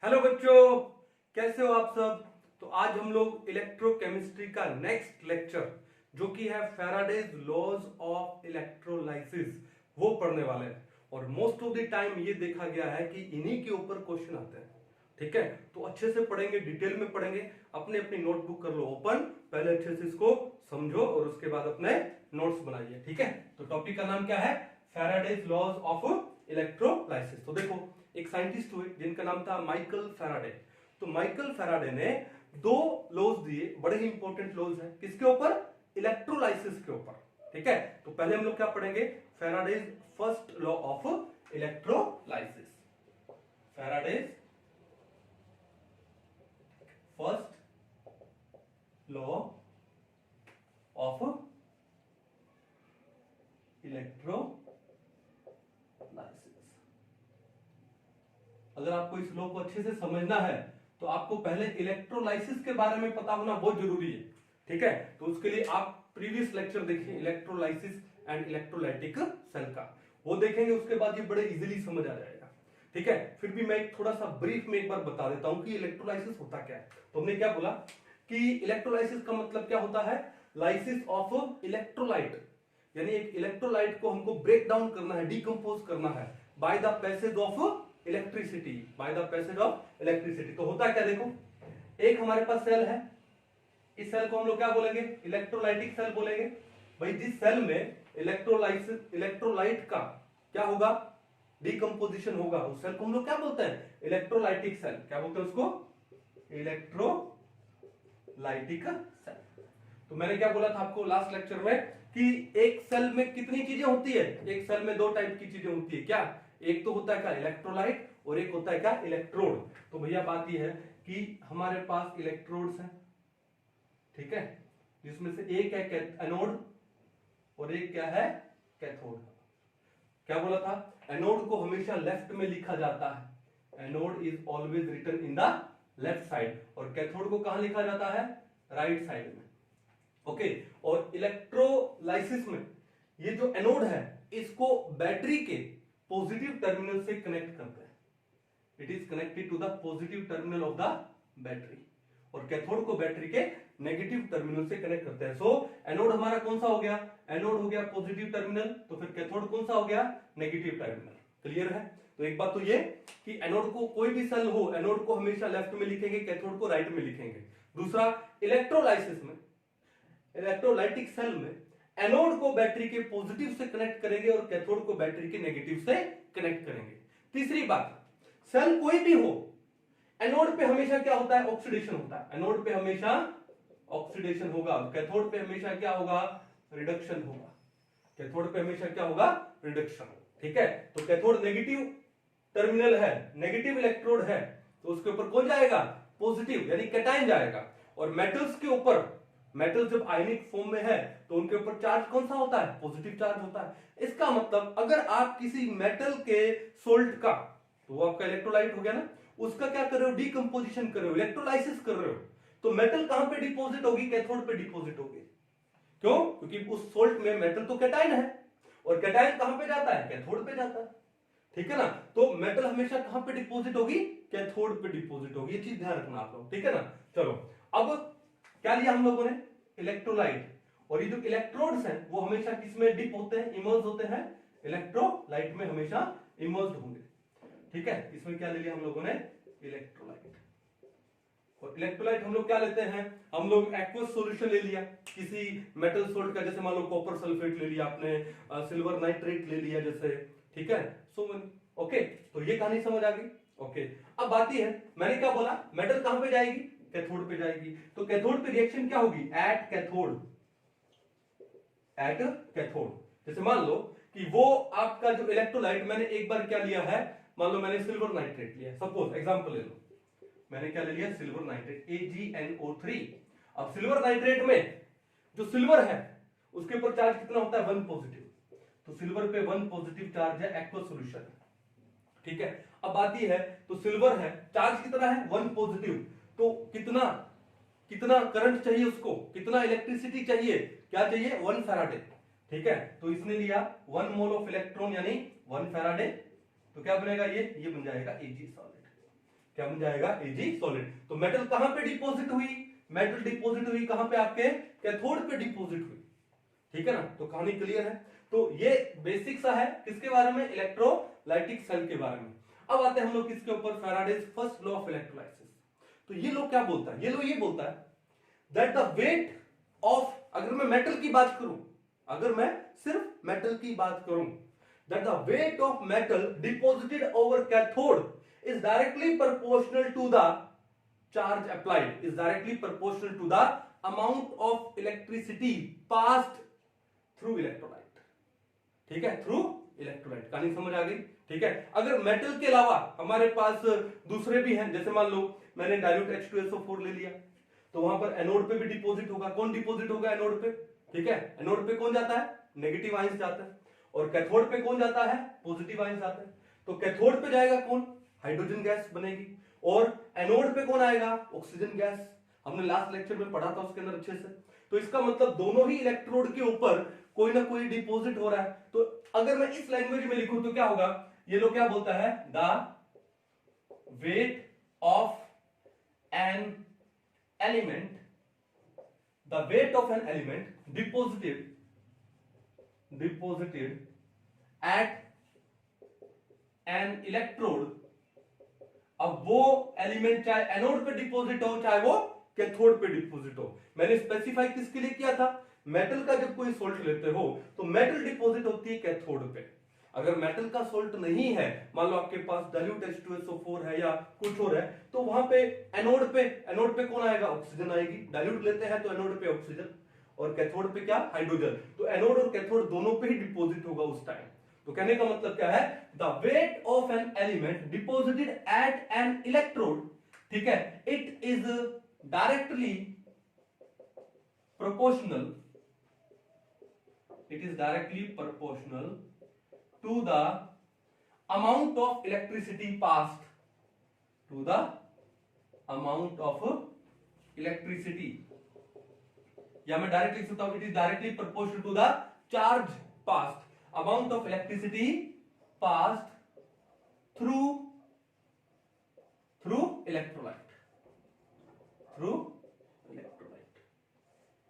Hello बच्चों, कैसे हो आप सब। तो आज हम लोग इलेक्ट्रोकेमिस्ट्री का नेक्स्ट लेक्चर जो कि है फैराडेज लॉज ऑफ इलेक्ट्रोलाइसिस वो पढ़ने वाले हैं। और मोस्ट ऑफ द टाइम ये देखा गया है कि इन्हीं के ऊपर क्वेश्चन आते हैं। ठीक है, तो अच्छे से पढ़ेंगे, डिटेल में पढ़ेंगे। अपने अपनी नोटबुक कर लो ओपन, पहले अच्छे से इसको समझो और उसके बाद अपने नोट्स बनाइए। ठीक है, तो टॉपिक का नाम क्या है? Faraday's laws of electrolysis. तो देखो, एक साइंटिस्ट हुए जिनका नाम था माइकल फैराडे। तो माइकल फैराडे ने दो लॉज दिए, बड़े ही इंपॉर्टेंट लॉज हैं। किसके ऊपर? इलेक्ट्रोलाइसिस के ऊपर। ठीक है, तो पहले हम लोग क्या पढ़ेंगे? Faraday's first law of electrolysis. Faraday's first law of electrolysis. अगर आपको इस लॉ को अच्छे से समझना है तो आपको पहले इलेक्ट्रोलाइसिस के बारे में पता होना बहुत जरूरी है। ठीक है, तो उसके लिए आप प्रीवियस लेक्चर देखिए, इलेक्ट्रोलाइसिस एंड इलेक्ट्रोलाइटिक सेल का, वो देखेंगे। उसके बाद ये बड़े इजीली समझ आ जाएगा। ठीक है, फिर भी मैं थोड़ा सा ब्रीफ में एक बार बता देता हूं कि इलेक्ट्रोलाइसिस होता क्या है। तो हमने क्या बोला कि इलेक्ट्रोलाइसिस का मतलब क्या होता है? लाइसिस ऑफ इलेक्ट्रोलाइट, यानी एक इलेक्ट्रोलाइट को हमको ब्रेक डाउन करना है, डिकम्पोज करना है by the passage of electricity, by the passage of electricity. तो होता क्या, देखो, एक हमारे पास सेल है, इस सेल को हम लोग क्या बोलेंगे? इलेक्ट्रोलाइटिक सेल बोलेंगे। भाई जिस सेल में इलेक्ट्रोलाइट का क्या होगा? डिकम्पोजिशन होगा, उस सेल को हम लोग क्या बोलते हैं? Electrolytic cell. क्या बोलते हैं उसको? Electrolytic cell. तो मैंने क्या बोला था आपको लास्ट लेक्चर में कि एक सेल में कितनी चीजें होती है? एक सेल में दो टाइप की चीजें होती है। क्या? एक तो होता है क्या? इलेक्ट्रोलाइट, और एक होता है क्या? इलेक्ट्रोड। तो भैया बात यह है कि हमारे पास इलेक्ट्रोड्स हैं, ठीक है, जिसमें से एक है एनोड और एक क्या है? कैथोड। क्या बोला था? एनोड को हमेशा लेफ्ट में लिखा जाता है, anode is always written in the left side, और कैथोड को कहां लिखा जाता है? राइट साइड में। ओके, और इलेक्ट्रोलाइसिस में ये जो एनोड है इसको बैटरी के पॉजिटिव टर्मिनल से कनेक्ट करते हैं। It is connected to the positive terminal of the battery, और कैथोड को बैटरी के नेगेटिव टर्मिनल से कनेक्ट करते हैं। सो एनोड हमारा कौन सा हो गया? एनोड हो गया पॉजिटिव टर्मिनल, तो फिर कैथोड कौन सा हो गया? Negative terminal. क्लियर है? तो एक बात तो ये कि एनोड को कोई भी सेल हो, एनोड को हमेशा लेफ्ट में लिखेंगे, कैथोड को राइट में लिखेंगे। दूसरा, इलेक्ट्रोलाइसिस में, इलेक्ट्रोलाइटिक सेल में एनोड को बैटरी के पॉजिटिव से कनेक्ट करेंगे और कैथोड को बैटरी के नेगेटिव से कनेक्ट करेंगे। तीसरी बात, सेल कोई भी हो, एनोड पे हमेशा क्या होता है? ऑक्सीडेशन होता है। एनोड पे हमेशा ऑक्सीडेशन होगा, कैथोड पे हमेशा क्या होगा? रिडक्शन होगा। कैथोड पे हमेशा क्या होगा? रिडक्शन। ठीक है, तो कैथोड नेगेटिव टर्मिनल है, नेगेटिव इलेक्ट्रोड है, तो उसके ऊपर कौन जाएगा? पॉजिटिव, यानी कैटायन जाएगा। और मेटल्स के ऊपर, मेटल जब आयनिक फॉर्म में है तो उनके ऊपर चार्ज कौन सा होता है? पॉजिटिव चार्ज होता है। इसका मतलब अगर आप किसी मेटल के सोल्ट का, तो वो आपका इलेक्ट्रोलाइट हो गया ना, उसका क्या कर रहे हो? डिकम्पोजिशन कर रहे हो, इलेक्ट्रोलाइसिस कर रहे हो, तो मेटल कहां पे डिपॉजिट होगी? कैथोड पे डिपॉजिट होगी। क्यों? क्योंकि उस सोल्ट में मेटल तो कैटायन है, और कैटायन कहां पे जाता है? कैथोड पे जाता है। ठीक है ना, तो मेटल हमेशा कहां पे डिपॉजिट होगी? कैथोड पे डिपॉजिट होगी। ये चीज ध्यान रखना आप लोग। ठीक है ना, चलो अब क्या लिया हम लोगों ने? इलेक्ट्रोलाइट। और ये जो इलेक्ट्रोड्स हैं वो हमेशा किसमें डिप होते हैं? इमर्ज होते हैं, इलेक्ट्रोलाइट में हमेशा इमर्ज होंगे। ठीक है, इसमें क्या ले लिया हम लोगों ने? इलेक्ट्रोलाइट। और इलेक्ट्रोलाइट हम लोग क्या लेते हैं? हम लोग एक्वस सॉल्यूशन ले लिया किसी मेटल सोल्ट का, जैसे मान लो कॉपर सल्फेट ले लिया आपने, सिल्वर नाइट्रेट ले लिया जैसे। ठीक है, सो ओके, तो ये कहानी समझ आ गई। ओके, अब बात ये है, मैंने क्या बोला? मेटल कहां पे जाएगी? कैथोड पे जाएगी। तो कैथोड पे रिएक्शन क्या होगी? At cathode, at cathode. जैसे मान लो कि वो आपका जो इलेक्ट्रोलाइट, मैंने एक बार क्या लिया है, मान लो मैंने सिल्वर नाइट्रेट लिया, सपोज एग्जांपल ले लो, मैंने क्या ले लिया? Silver nitrate, AgNO3। अब सिल्वर नाइट्रेट में जो सिल्वर है उसके ऊपर चार्ज कितना होता है? 1 पॉजिटिव। तो सिल्वर पे 1 पॉजिटिव चार्ज है, एक्वस सॉल्यूशन। ठीक है, अब बात ये है, तो सिल्वर है, चार्ज कितना है? 1 पॉजिटिव। तो कितना कितना करंट चाहिए उसको? कितना इलेक्ट्रिसिटी चाहिए? क्या चाहिए? 1 फैराडे। ठीक है, तो इसने लिया 1 मोल ऑफ इलेक्ट्रॉन यानी 1 फैराडे, तो क्या बनेगा? ये बन जाएगा Ag सॉलिड। क्या बन जाएगा, Ag सॉलिड। तो मेटल कहां पे डिपॉजिट हुई, मेटल डिपॉजिट हुई कहां पे, आपके कैथोड पे डिपॉजिट हुई, ठीक है ना। तो कहानी क्लियर है। तो ये बेसिक सा है किसके बारे में, इलेक्ट्रोलाइटिक सेल के बारे में। अब आते हैं हम लोग किसके ऊपर, Faraday's first law of electrolysis. तो ये लो क्या बोलता है, ये लो ये बोलता है दैट द वेट ऑफ, अगर मैं मेटल की बात करूं, अगर मैं सिर्फ मेटल की बात करूं, that the weight of metal deposited over cathode is directly proportional to the charge applied, is directly proportional to the amount of electricity passed through electrolyte, ठीक है, थ्रू इलेक्ट्रोलाइट। कहानी समझ आ गई, ठीक है। अगर मेटल के अलावा हमारे पास दूसरे भी हैं, जैसे मान लो मैंने डाइल्यूट H2SO4 ले लिया, तो वहां पर एनोड पे भी डिपॉजिट होगा, कौन डिपॉजिट होगा एनोड पे, ठीक है, एनोड पे कौन जाता है, नेगेटिव आयंस जाता है, और कैथोड पे कौन जाता है, पॉजिटिव आयंस जाता है। तो कैथोड पे जाएगा कौन, हाइड्रोजन गैस बनेगी, और एनोड पे कौन आएगा, ऑक्सीजन गैस। हमने लास्ट लेक्चर में पढ़ा था उसके अंदर अच्छे से। तो इसका मतलब दोनों ही इलेक्ट्रोड के ऊपर कोई ना कोई डिपॉजिट हो रहा है। तो अगर मैं इस लैंग्वेज में लिखूं तो क्या होगा, ये लोग क्या बोलता है, the weight of an element, the weight of an element deposited at an electrode. अब वो एलिमेंट चाहे एनोड पे डिपॉजिट हो चाहे वो कैथोड पे डिपॉजिट हो। मैंने स्पेसिफाई किसके लिए किया था, मेटल का जब कोई सोल्ट लेते हो तो मेटल डिपॉजिट होती है कैथोड पे। अगर मेटल का सोल्ट नहीं है, मान लो आपके पास डाइल्यूट H2SO4 है या कुछ और है, तो वहां पे एनोड पे कौन आएगा, ऑक्सीजन आएगी। डाइल्यूट लेते हैं तो एनोड पे ऑक्सीजन, और कैथोड पे क्या, हाइड्रोजन। तो एनोड और कैथोड दोनों पे ही डिपॉजिट होगा उस टाइम। तो कहने का मतलब क्या है, the weight of an element deposited at an electrode, ठीक है, it is directly proportional, it is directly proportional to the amount of electricity passed, to the amount of electricity, या मैं डायरेक्टली लिख सकता हूं, it is directly proportional to the charge passed, amount of electricity passed through electrolyte,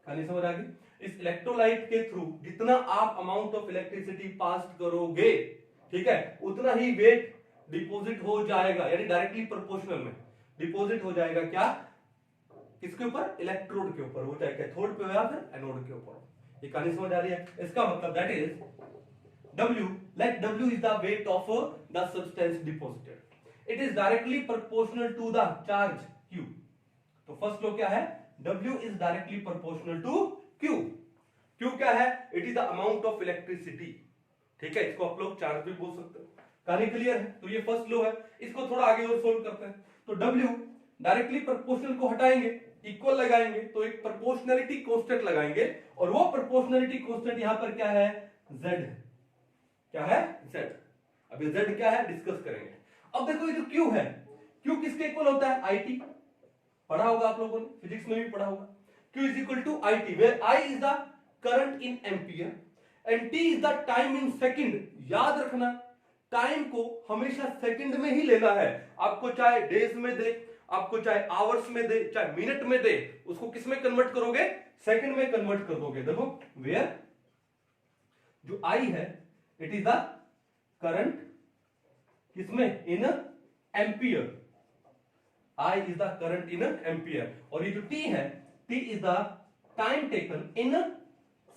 कहानी समझ आ गई। इस electrolyte के थ्रू जितना आप अमाउंट ऑफ इलेक्ट्रिसिटी पास करोगे, ठीक है, उतना ही वेट डिपॉजिट हो जाएगा, यानी डायरेक्टली प्रोपोर्शनल में डिपॉजिट हो जाएगा। क्या, किसके ऊपर, इलेक्ट्रोड के ऊपर, वो चाहे कैथोड पे हो या फिर एनोड के ऊपर। ये कहानी समझ आ रही है। इसका मतलब that is W, let W is the weight of the substance deposited. It is directly proportional to the charge Q. तो फर्स्ट लॉ क्या है, W is directly proportional to Q. Q क्या है, it is the amount of electricity, ठीक है, इसको आप लोग चार्ज भी बोल सकते हो। कहानी क्लियर है। तो ये फर्स्ट लॉ है, इसको थोड़ा आगे और सोल्व करते हैं। तो W डायरेक्टली प्रोपोर्शनल को हटाएंगे, इक्वल लगाएंगे, तो एक प्रोपोर्शनलिटी कांस्टेंट लगाएंगे, और वो प्रोपोर्शनलिटी कांस्टेंट यहां पर क्या है, Z, क्या है, Z। अब ये Z क्या है डिस्कस करेंगे। अब देखो ये जो Q है, Q किसके इक्वल होता है, IT, पढ़ा होगा आप लोगों ने, फिजिक्स में भी पढ़ा होगा। Q is equal to IT, where I is the current in ampere and T is the time in second। याद रखना, टाइम को हमेशा सेकंड में ही लेना है। आपको चाहे डेज में दे, आपको चाहे आवर्स में दे, चाहे मिनट में दे, उसको किस में कन्वर्ट करोगे, सेकंड में कन्वर्ट कर दोगे। देखो वेयर जो I है, इट इज द करंट किसमें, इन ampere, I is the current in ampere, और ये जो T है, T is the time taken in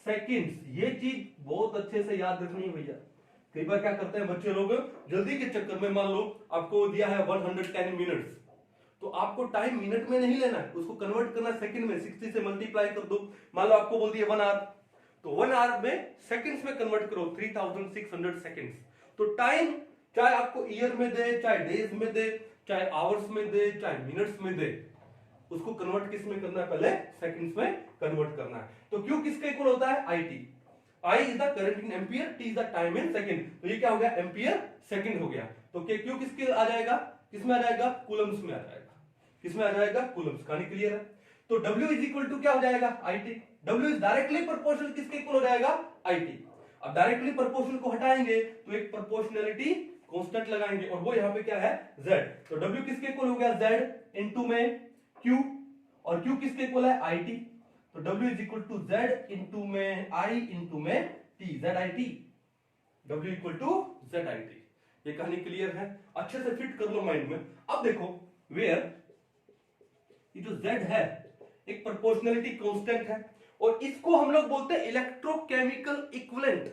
seconds। ये चीज बहुत अच्छे से याद रखनी है भैया। कई बार क्या करते हैं बच्चे लोग, जल्दी के चक्कर में, मान लो आपको दिया है 110 मिनट्स, तो आपको टाइम मिनट में नहीं लेना है, उसको कन्वर्ट करना सेकंड में, 60 से मल्टीप्लाई कर दो। मान लो आपको बोल दिया 1 आवर, तो 1 आवर में सेकंड्स में कन्वर्ट करो, 3600 सेकंड्स। तो टाइम चाहे आपको ईयर में दे, चाहे डेज में दे, चाहे आवर्स में दे, चाहे मिनट्स में दे, उसको कन्वर्ट किस में करना है, पहले सेकंड्स में कन्वर्ट करना है। तो Q किसके इक्वल होता है, IT। I is the current in ampere, T is the time in second। तो ये क्या हो गया, एम्पियर सेकंड हो गया। तो Q किसके आ जाएगा, किसमें आ जाएगा, कूलम्स में आ जाएगा। किसमें आ जाएगा, कूलम्स। कहानी क्लियर है। तो W इज इक्वल टू क्या हो जाएगा, IT। W is directly proportional किसके इक्वल हो जाएगा, IT। अब डायरेक्टली प्रोपोर्शनल को हटाएंगे तो एक प्रोपोर्शनलिटी कांस्टेंट लगाएंगे और वो यहाँ पे क्या है z। तो w किसके इक्वल हो गया z इनटू में q, और q किसके इक्वल है it। तो w is equal to z into में i इनटू में t, zit, w equal to zit। ये कहानी क्लियर है, अच्छे से फिट कर लो माइंड में। अब देखो वेयर ये जो z है एक प्रोपोर्शनलिटी कांस्टेंट है और इसको हम लोग बोलते हैं electrochemical equivalent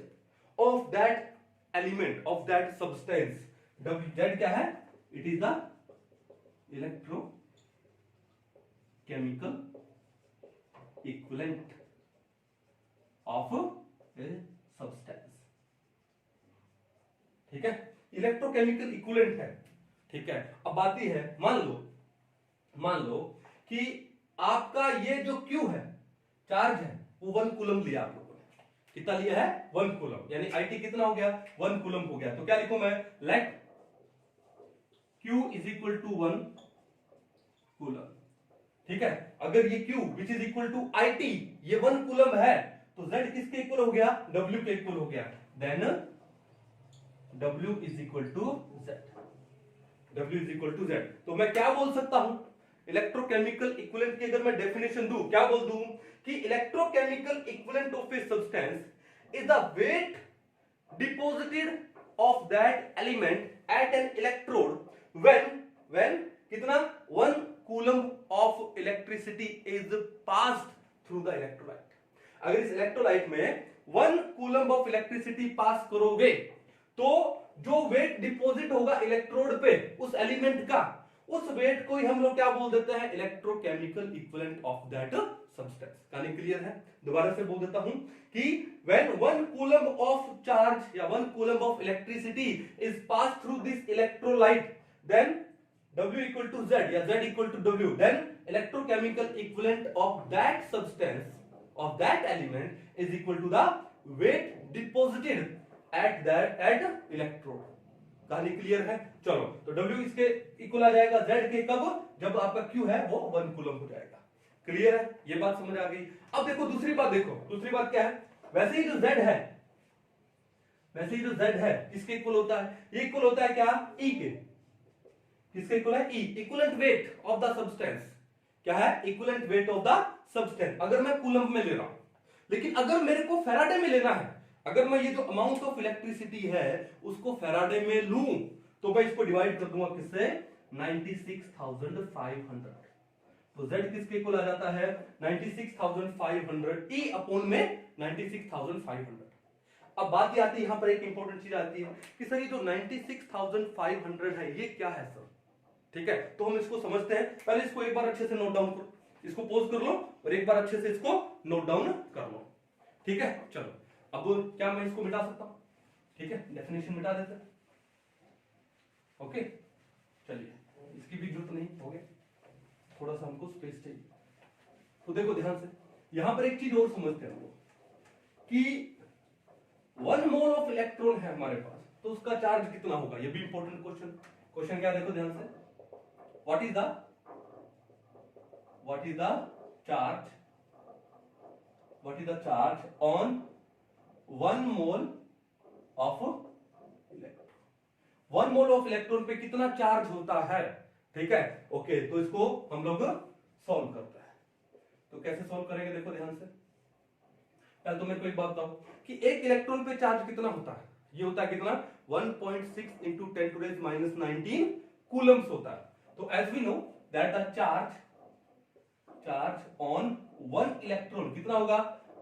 of that element of that substance. z क्या है, it is the electrochemical equivalent of a substance. ठीक है, इलेक्ट्रोकेमिकल इक्विवेलेंट है। ठीक है, अब आती है मान लो कि आपका ये जो Q है चार्ज है वो 1 कूलम लिया आप लोगों ने, कितना लिया है 1 कूलम, यानी IT कितना हो गया 1 कूलम हो गया। तो क्या लिखूं मैं, let Q is equal to 1 coulomb. ठीक है, अगर ये Q which is equal to IT ये 1 कूलम है तो Z किसके इक्वल हो गया, W के इक्वल हो गया। Then W is equal to Z, W is equal to Z। तो मैं क्या बोल सकता हूं, इलेक्ट्रोकेमिकल इक्विवेलेंट की अगर मैं डेफिनेशन दूं, क्या बोल दूं कि electrochemical equivalent of a substance is the weight deposited of that element at an electrode when कितना 1 coulomb of electricity is passed through the electrolyte. अगर इस इलेक्ट्रोलाइट में 1 कूलम ऑफ इलेक्ट्रिसिटी पास करोगे तो जो वेट डिपॉजिट होगा electrode पे उस एलिमेंट का, उस वेट को ही हम लोग क्या बोल देते हैं, electrochemical equivalent of that substance. कहानी क्लियर है, दोबारा से बोल देता हूं कि व्हेन 1 कूलम ऑफ चार्ज या 1 coulomb of electricity is pass through this electrolyte then W equal to Z या Z equal to W, then electrochemical equivalent of that substance of that element is equal to the weight deposited at electrode. कहानी clear है, चलो तो W इसके equal आ जाएगा Z के कब, जब आपका Q है वो 1 कूलम हो जाएगा। क्लियर है, ये बात समझ आ गई। अब देखो दूसरी बात, देखो दूसरी बात क्या है, वैसे ही जो Z है किसके इक्वल होता है, ये इक्वल होता है क्या E के, किसके इक्वल है E, equivalent weight of the substance. क्या है, equivalent weight of the substance. अगर मैं कूलम में ले रहा हूं, लेकिन अगर मेरे को फैराडे में लेना है, अगर मैं ये जो अमाउंट ऑफ इलेक्ट्रिसिटी है उसको फैराडे में लूं तो मैं इसको डिवाइड कर दूंगा किससे, 96,500। तो Z किसके इक्वल आ जाता है 96,500 E अपॉन में 96,500। अब बात ये आती है, यहां पर एक इंपॉर्टेंट चीज आती है कि सर ये जो 96,500 है ये क्या है सर। ठीक है, तो हम इसको समझते हैं, पहले इसको एक बार अच्छे से नोट डाउन करो, इसको पॉज कर लो और एक बार अच्छे से इसको नोट डाउन कर लो। ठीक है, चलो अब क्या मैं इसको मिटा सकता हूं, ठीक है, डेफिनेशन मिटा देते हैं। ओके, चलिए इसकी भी जरूरत नहीं, हो गया, थोड़ा सा हमको स्पेस चाहिए। तो देखो ध्यान से, यहां पर एक चीज और समझते हैं हम लोग कि 1 मोल ऑफ इलेक्ट्रॉन है हमारे पास, तो उसका चार्ज कितना होगा, ये भी इंपॉर्टेंट क्वेश्चन क्या, देखो ध्यान से, what is the charge on 1 mole of electron. 1 mole of electron पे कितना चार्ज होता है। ठीक है, ओके, तो इसको हम लोग सॉल्व करते हैं। तो कैसे सॉल्व करेंगे, देखो ध्यान से, पहले तो मेरे को एक बात बताओ कि एक इलेक्ट्रॉन पे चार्ज कितना होता है, ये होता है कितना 1.6 इंटू 10⁻⁻19 कूलम्स होता है। तो as we know that the charge on 1 electron कितना होगा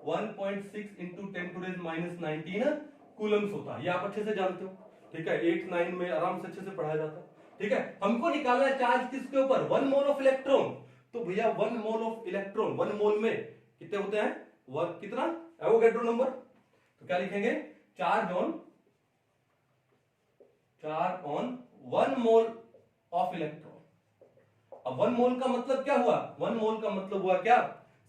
1.6 इंटू 10⁻⁻19 कूलम्स होता है, ये आप अच्छे से जानते हो। ठीक है, 8, 9 में आराम से अच्छे से पढ़ाया जाता है। ठीक है, हमको निकालना है चार्ज किसके ऊपर, 1 मोल ऑफ इलेक्ट्रॉन। तो भैया 1 मोल ऑफ इलेक्ट्रॉन, 1 मोल में कितने होते हैं, कितना एवोगैड्रो नंबर। तो क्या लिखेंगे, charge on 1 mole of electron. अब 1 मोल का मतलब क्या हुआ, 1 मोल का मतलब हुआ क्या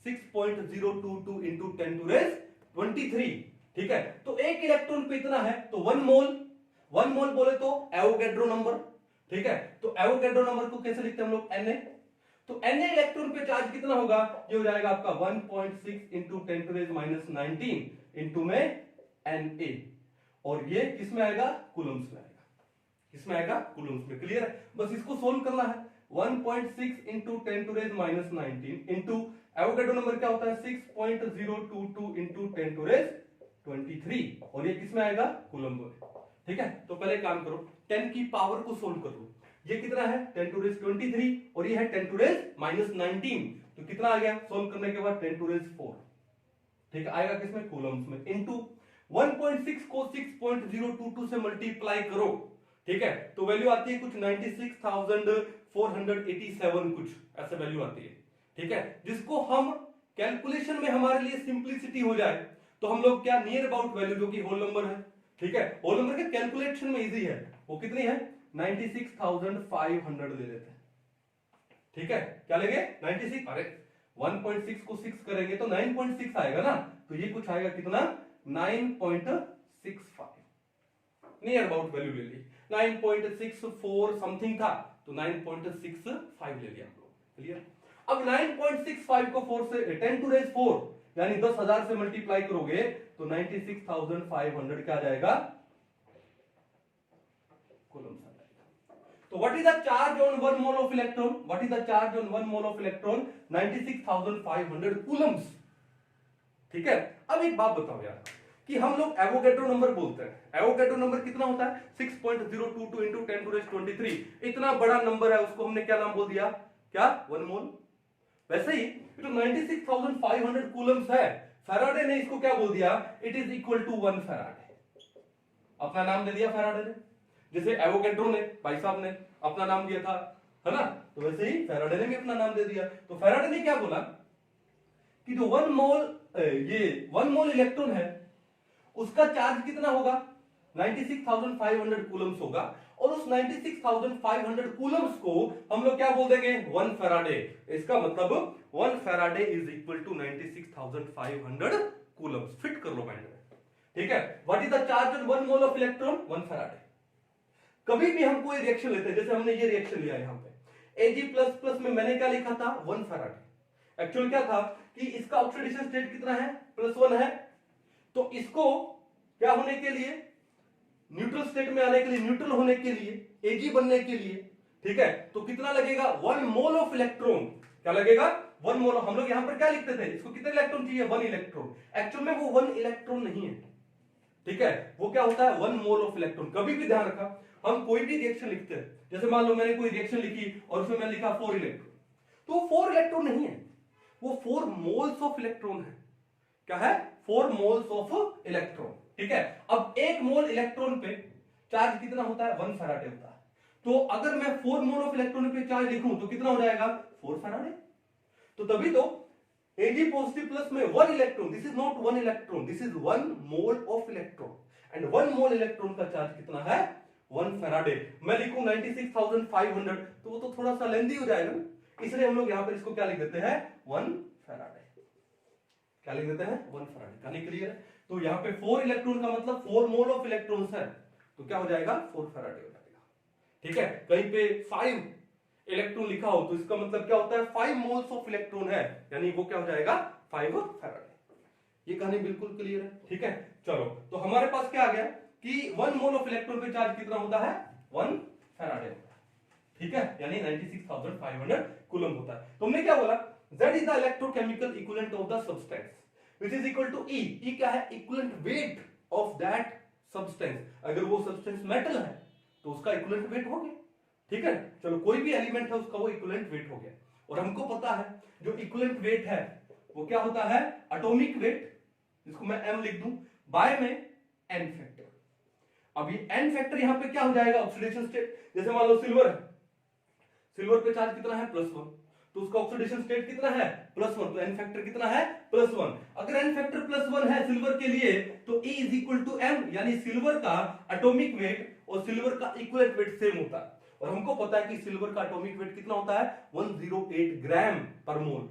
6.022 इंटू 10⁻23। ठीक है, तो एक इलेक्ट्रॉन पे इतना है, तो 1 मोल बोले तो एवोगैड्रो नंबर। ठीक है, तो एवोगैड्रो नंबर को कैसे लिखते हैं हम लोग, Na। तो Na इलेक्ट्रॉन पे चार्ज कितना होगा, ये हो जाएगा आपका 1.6 इंटू 10⁻⁻19 इंटू में Na, और ये किस में आएगा, कूलम्स में आएगा। किसमें आएगा? कूलम्स में। क्लियर है? बस इसको सोल्व करना है। 1.6 into 10 to raise minus 19 into Avogadro number क्या होता है? 6.022 इंटू 10 टू रेज 23, और ये किसमें आएगा? कूलम में। ठीक है, तो पहले काम करो, 10 की पावर को सोल्व कर लो। ये कितना है? 10 टू रेज 23 और ये है 10 टू रेज माइनस 19, तो कितना आ गया सोल्व करने के बाद? 10 टू रेज 4। ठीक है, आएगा किसमें? कूलम्स में। इंटू 1.6 को 6.022 से मल्टीप्लाई करो। ठीक है, तो वैल्यू आती है कुछ 96,487 कुछ ऐसे वैल्यू आती है। ठीक है, जिसको हम कैलकुलेशन में हमारे लिए सिंप्लिसिटी हो जाए तो हम लोग क्या, नियर अबाउट वैल्यू जो कि होल नंबर है। ठीक है, होल नंबर के कैलकुलेशन में इजी है, वो कितनी है? 96,500 ले लेते हैं। ठीक है, क्या लेंगे? 96। अरे 1.6 को 6 करेंगे तो 9.6 आएगा ना, तो ये कुछ आएगा कितना? 9.65। नियर अबाउट वैल्यू ले ली। 9.64 समथिंग था तो 9.65 ले लिया हम लोग। क्लियर? अब 9.65 को 4 से 10 टू रेज 4 यानी 10,000 से मल्टीप्लाई करोगे तो 96,500 क्या आ जाएगा? कूलम्स आ जाएगा। तो what is the charge on 1 mole of electron? What is the charge on 1 mole of electron? 96,500 Coulomb's. ठीक है, अब एक बात बताओ यार कि हम लोग एवोगैड्रो नंबर बोलते हैं। एवोगैड्रो नंबर कितना होता है? 6.022 इंटू 10 टू रेज 23। इतना बड़ा नंबर है, उसको हमने क्या नाम बोल दिया? क्या? 1 मोल। वैसे ही तो 96,500 कूलम्स है, फैराडे ने इसको क्या बोल दिया? It is equal to 1 Faraday. अपना नाम दे दिया फैराडे ने, जैसे एवोगैड्रो ने भाई साहब ने अपना नाम दिया था, है ना? तो वैसे ही फैराडे ने भी अपना नाम दे दिया। तो फैराडे ने क्या बोला कि जो 1 मोल इलेक्ट्रॉन है उसका चार्ज कितना होगा? 96,500 कूलम्स होगा, और उस 96,500 कूलम्स को हम लोग क्या बोल देंगे? 1 फैराडे। इसका मतलब 1 Faraday is equal to 96,500 coulombs. Fit कर लो माइंड में। ठीक है, what is the charge on 1 mole of electron? 1 Faraday. कभी भी हम कोई रिएक्शन लेते हैं, जैसे हमने ये रिएक्शन लिया यहां पे Ag++ में मैंने क्या लिखा था? 1 फैराडे। एक्चुअल क्या था कि इसका ऑक्सीडेशन स्टेट कितना है? +1 है। तो इसको क्या होने के लिए, न्यूट्रल स्टेट में आने के लिए, न्यूट्रल होने के लिए, Ag बनने के लिए, ठीक है, तो कितना लगेगा? 1 मोल ऑफ इलेक्ट्रॉन। क्या लगेगा? 1 मोल। हम लोग यहां पर क्या लिखते थे? इसको कितने इलेक्ट्रॉन चाहिए? 1 इलेक्ट्रॉन। एक्चुअल में वो 1 इलेक्ट्रॉन नहीं है। ठीक है, वो क्या होता है? 1 मोल ऑफ इलेक्ट्रॉन। कभी भी ध्यान रखा, हम कोई भी रिएक्शन लिखते हैं, जैसे मान लो मैंने कोई रिएक्शन लिखी और उसमें मैंने लिखा 4 इलेक्ट्रॉन, तो 4 इलेक्ट्रॉन नहीं है, वो 4 मोल्स ऑफ इलेक्ट्रॉन है। क्या है? 4 मोल्स ऑफ इलेक्ट्रॉन। ठीक है, अब 1 मोल इलेक्ट्रॉन पे चार्ज कितना होता है? 1 फैराडे होता है। तो अगर मैं 4 मोल ऑफ इलेक्ट्रॉन पे चार्ज लिखूं तो कितना हो जाएगा? 4 फैराडे। तो तभी तो Ag पॉजिटिव प्लस में 1 electron, this is not 1 electron, this is 1 mole of electron, and 1 mole electron का चार्ज कितना है? 1 फैराडे। मैं लिखूं 96,500 तो वो तो थोड़ा सा लेंदी हो जाएगा ना, इसलिए हम लोग यहां पर इसको क्या लिख देते हैं? 1 फैराडे। क्या लिख देते हैं? 1 फैराडे। कहानी क्लियर है? तो यहां पे 4 इलेक्ट्रॉन का मतलब 4 मोल ऑफ इलेक्ट्रॉन्स है, तो क्या हो जाएगा? 4 फैराडे हो जाएगा। ठीक है, कहीं पे 5 इलेक्ट्रॉन लिखा हो तो इसका मतलब क्या होता है? 5 मोल्स ऑफ इलेक्ट्रॉन है, यानी वो क्या हो जाएगा? 5 फैराडे। ये कहानी बिल्कुल क्लियर है। ठीक है, चलो, तो हमारे पास क्या आ गया कि 1 मोल ऑफ इलेक्ट्रॉन पे चार्ज कितना होता है? 1 फैराडे होता है। ठीक है, यानी 96,500 कूलम होता है। तुमने क्या बोला? Z is the electrochemical equivalent of the substance, which is equal to E. E क्या है? Equivalent weight of that substance. अगर वो सब्सटेंस मेटल है तो उसका इक्विवेलेंट वेट हो गया। ठीक है, चलो, कोई भी एलिमेंट है उसका वो इक्विवेलेंट वेट हो गया। और हमको पता है जो इक्विवेलेंट वेट है वो क्या होता है? एटॉमिक वेट, जिसको मैं m लिख दूं, बाय में n फैक्टर। अब ये n फैक्टर यहां पे क्या हो जाएगा? Oxidation state. जैसे मान लो सिल्वर है, सिल्वर पे चार्ज कितना है? +1, तो उसका ऑक्सीडेशन स्टेट कितना है? +1, तो n फैक्टर कितना है? +1। अगर n फैक्टर +1 है सिल्वर के लिए तो E is equal to m, यानी सिल्वर का एटॉमिक वेट और सिल्वर का इक्विवेलेंट वेट सेम होता है। और हमको पता है कि सिल्वर का एटॉमिक वेट कितना होता है? 108 ग्राम पर मोल।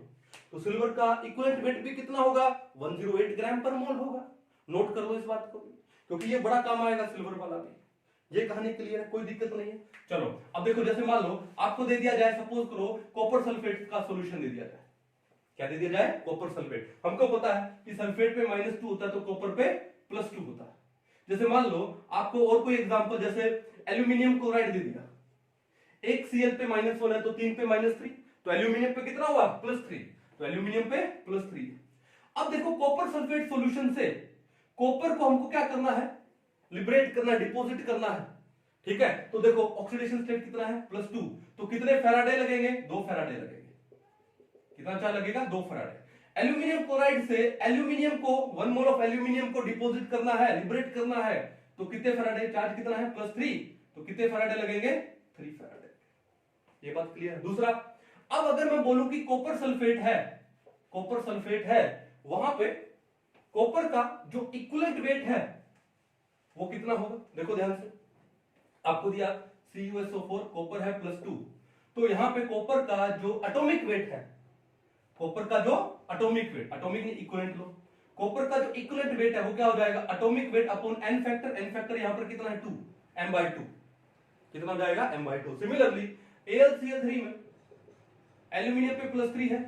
तो सिल्वर का इक्विवेलेंट वेट भी कितना होगा? 108 ग्राम पर मोल होगा। नोट कर लो इस बात को भी, क्योंकि ये बड़ा काम आएगा सिल्वर वाला भी। ये कहानी क्लियर है? कोई दिक्कत नहीं है। चलो, अब देखो, जैसे मान लो आपको दे दिया जाए, सपोज करो कॉपर सल्फेट का सॉल्यूशन दे दिया जाए। क्या दे दिया जाए? Copper sulphate. हमको पता है कि सल्फेट पे -2 होता है तो कॉपर पे +2 होता है। जैसे मान लो आपको और कोई एग्जांपल, जैसे एल्यूमिनियम क्लोराइड दे दिया, एक Cl पे -1 है तो 3 पे -3, तो एल्यूमिनियम पे कितना हुआ +3, तो एल्यूमिनियम पे +3। अब देखो कॉपर सल्फेट सॉल्यूशन से कॉपर को हमको क्या करना है, लिबरेट करना है, डिपॉजिट करना है, ठीक है। तो देखो ऑक्सीडेशन स्टेट कितना है +2, तो कितने फैराडे लगेंगे, 2 फैराडे लगेंगे, कितना चार्ज लगेगा 2 फैराडे। एल्यूमिनियम क्लोराइड से एल्यूमिनियम को 1 मोल ऑफ एल्यूमिनियम को डिपॉजिट करना है, लिबरेट करना है, तो कितने फैराडे, चार्ज कितना है +3, तो कितने फैराडे लगेंगे 3 फैराडे। ये बात क्लियर है। दूसरा, अब अगर मैं बोलूं कि कॉपर सल्फेट है, कॉपर सल्फेट है, वहां पे कॉपर का जो इक्विवेलेंट वेट है वो कितना होगा, देखो ध्यान से, आपको दिया CuSO4 कॉपर है +2, तो यहां पे कॉपर का जो एटॉमिक वेट है, कॉपर का जो एटॉमिक वेट, एटॉमिक नहीं इक्विवेलेंट लो, कॉपर का जो इक्विवेलेंट वेट है वो क्या हो जाएगा, atomic weight upon n factor, n factor यहां पर कितना है 2, m/2, कितना हो जाएगा m/2। सिमिलरली AlCl3 में एल्यूमिनियम पे +3 है,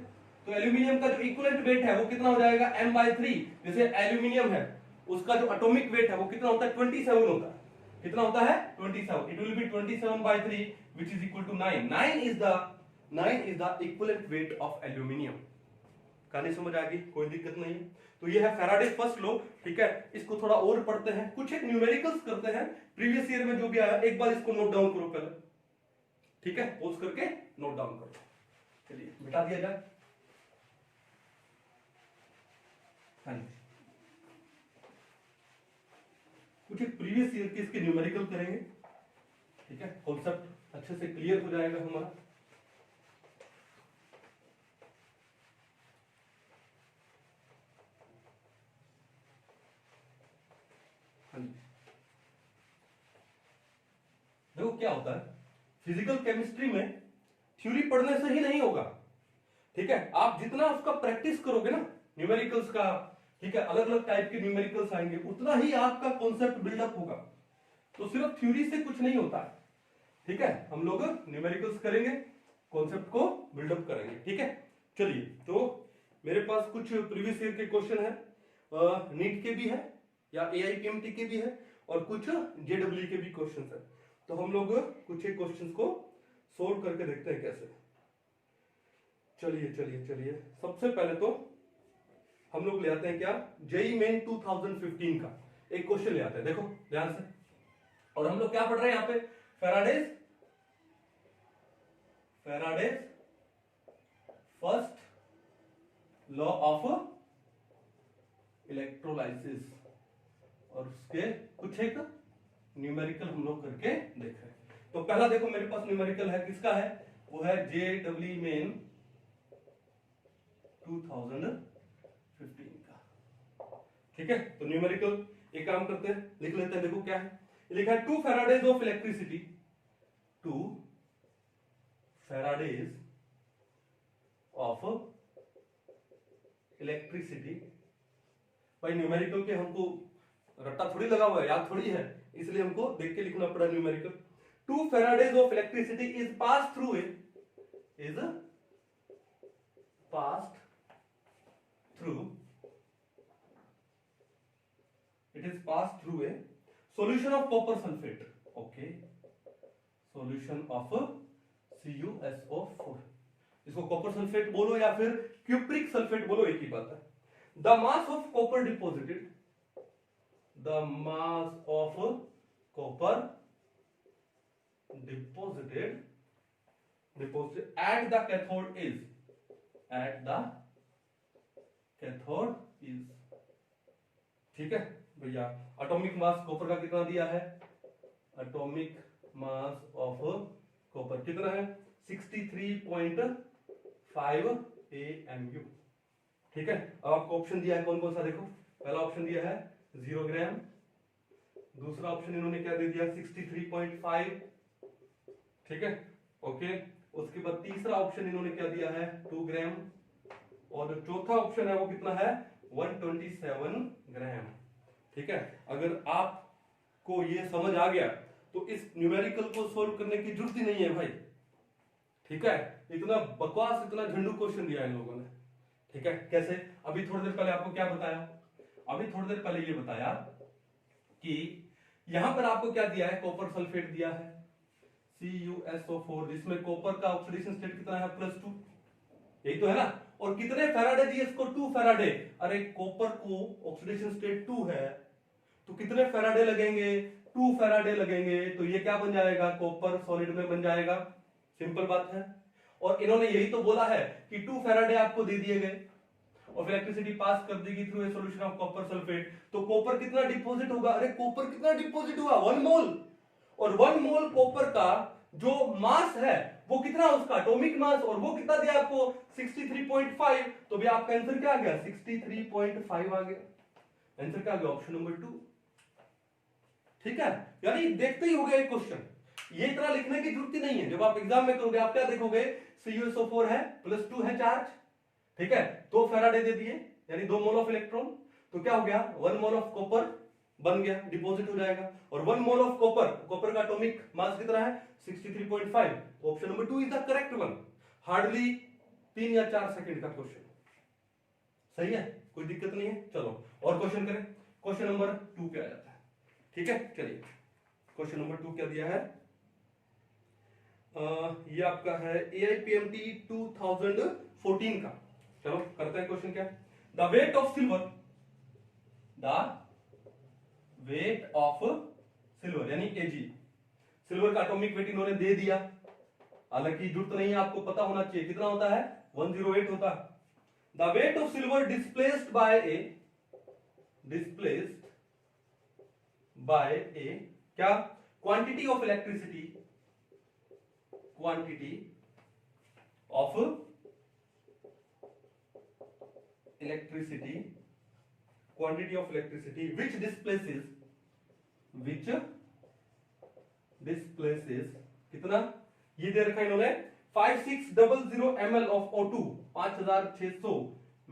तो एल्यूमिनियम का जो इक्विवेलेंट वेट है वो कितना हो जाएगा m/3। जैसे एल्यूमिनियम है उसका जो एटॉमिक वेट है वो कितना होता है 27 होता है, कितना होता है 27, it will be 27/3 which is equal to 9। 9 is the equivalent weight of aluminium। कहानी समझ आ गई, कोई दिक्कत नहीं है। तो ये है फैराडे फर्स्ट लॉ, ठीक है। इसको थोड़ा और पढ़ते हैं, कुछ एक न्यूमेरिकल्स करते हैं, प्रीवियस ईयर में जो भी आया एक बार इसको नोट डाउन करो पहले, ठीक है, पॉज करके नोट डाउन करो। चलिए मिटा दिया जाए। हाँ जी, कुछ एक प्रीवियस ईयर के इसके न्यूमेरिकल करेंगे, ठीक है, कॉन्सेप्ट अच्छे से क्लियर हो जाएगा हमारा। देखो क्या होता है फिजिकल केमिस्ट्री में, थ्योरी पढ़ने से ही नहीं होगा, ठीक है। आप जितना उसका प्रैक्टिस करोगे ना न्यूमेरिकल्स का, ठीक है, अलग अलग टाइप के न्यूमेरिकल्स आएंगे, उतना ही आपका कॉन्सेप्ट बिल्डअप होगा। तो सिर्फ थ्योरी से कुछ नहीं होता है, ठीक है। हम लोग न्यूमेरिकल्स करेंगे, कॉन्सेप्ट को बिल्डअप करेंगे, ठीक है। चलिए, तो मेरे पास कुछ प्रीवियस ईयर के क्वेश्चन है, नीट के भी है या AIPMT के भी है, और कुछ JEE के भी क्वेश्चन है। तो हम लोग कुछ एक क्वेश्चंस को सोल्व करके देखते हैं कैसे। चलिए चलिए चलिए, सबसे पहले तो हम लोग ले आते हैं क्या, JEE मेन 2015 का एक क्वेश्चन ले आते हैं, देखो ध्यान से। और हम लोग क्या पढ़ रहे हैं यहाँ पे, Faraday's first law of electrolysis, और उसके कुछ एक न्यूमेरिकल हम लोग करके देख रहे हैं। तो पहला देखो मेरे पास न्यूमेरिकल है, किसका है, वो है JEE मेन 2015 का, ठीक है। तो न्यूमेरिकल एक काम करते हैं, लिख लेते हैं, देखो क्या है, लिखा है 2 Faraday's of electricity, 2 Faraday's of electricity. भाई न्यूमेरिकल के हमको रट्टा थोड़ी लगा हुआ है, याद थोड़ी है, इसलिए हमको देख के लिखना पड़ा numerical. 2 Faraday's of electricity is pass through a, is passed through, it is passed through a solution of copper sulfate, okay, solution of CuSO4, इसको कॉपर सल्फेट बोलो या फिर क्यूप्रिक सल्फेट बोलो, एक ही बात है। The mass of copper deposited, the mass of copper deposited at the cathode is, at the cathode is, ठीक है भैया। एटॉमिक मास कॉपर का कितना दिया है, एटॉमिक मास ऑफ कॉपर कितना है 63.5 AMU, ठीक है। अब आपको ऑप्शन दिया है कौन कौन सा, देखो पहला ऑप्शन दिया है 0 ग्राम, दूसरा ऑप्शन इन्होंने क्या दे दिया 63.5, ठीक है, ओके। उसके बाद तीसरा ऑप्शन इन्होंने क्या दिया है 2 ग्राम, और जो चौथा ऑप्शन है वो कितना है 127 ग्राम, ठीक है। अगर आपको ये समझ आ गया तो इस न्यूमेरिकल को सोल्व करने की जरूरत ही नहीं है भाई, ठीक है। इतना बकवास, इतना झंडू क्वेश्चन दिया इन लोगों ने, ठीक है। कैसे, अभी थोड़ी देर पहले आपको क्या बताया, अभी थोड़ी देर पहले ये बताया कि यहां पर आपको क्या दिया है, कॉपर सल्फेट दिया है CuSO4, जिसमें कॉपर का ऑक्सीडेशन स्टेट कितना है, +2, यही तो है ना। और कितने फैराडे दिए इसको, 2 फैराडे। अरे कॉपर को ऑक्सीडेशन स्टेट 2 है, तो कितने फैराडे लगेंगे, 2 फैराडे लगेंगे, तो ये क्या बन जाएगा, कॉपर सॉलिड में बन जाएगा, सिंपल बात है। और इन्होंने यही तो बोला है कि 2 फैराडे आपको दे दिए गए और इलेक्ट्रिसिटी पास कर देगी through a solution of copper sulphate, तो कॉपर कितना डिपॉजिट होगा, अरे कॉपर कितना डिपॉजिट हुआ, 1 मोल। और 1 मोल कॉपर का जो मास है वो कितना, उसका एटॉमिक मास, और वो कितना दिया आपको, 63.5। तो भी आपका आंसर क्या आ गया, 63.5 आ गया। आंसर क्या आ गया, ऑप्शन नंबर 2। ठीक है, यानी देखते ही हो गया क्वेश्चन, ये इतना लिखने की जरूरत ही नहीं है। जब आप एग्जाम में करोगे आप क्या देखोगे, CuSO4 है, +2 है चार्ज, ठीक है, 2 फैराडे दे दिए, यानी 2 मोल ऑफ इलेक्ट्रॉन, तो क्या हो गया, 1 मोल ऑफ कॉपर बन गया, डिपॉजिट हो जाएगा। और 1 मोल ऑफ कॉपर, कॉपर का एटॉमिक मास कितना है, 63.5। Option number 2 is the correct one. Hardly 3 या 4 सेकंड का क्वेश्चन, सही है, कोई दिक्कत नहीं है। चलो और क्वेश्चन करें, क्वेश्चन नंबर 2 पे आ जाता है। ठीक है, चलिए क्वेश्चन नंबर 2 क्या दिया है, ये आपका है AIPMT 2014 का। चलो करते हैं क्वेश्चन क्या, the weight of silver, the weight of silver यानी Ag, सिल्वर का एटॉमिक वेट इन्होंने दे दिया, हालांकि जरूरत नहीं है, आपको पता होना चाहिए कितना होता है, 108 होता है। The weight of silver displaced by a क्या, quantity of electricity, quantity of electricity which displaces कितना, ये दे रखा है इन्होंने 5600 ml of O2, 5600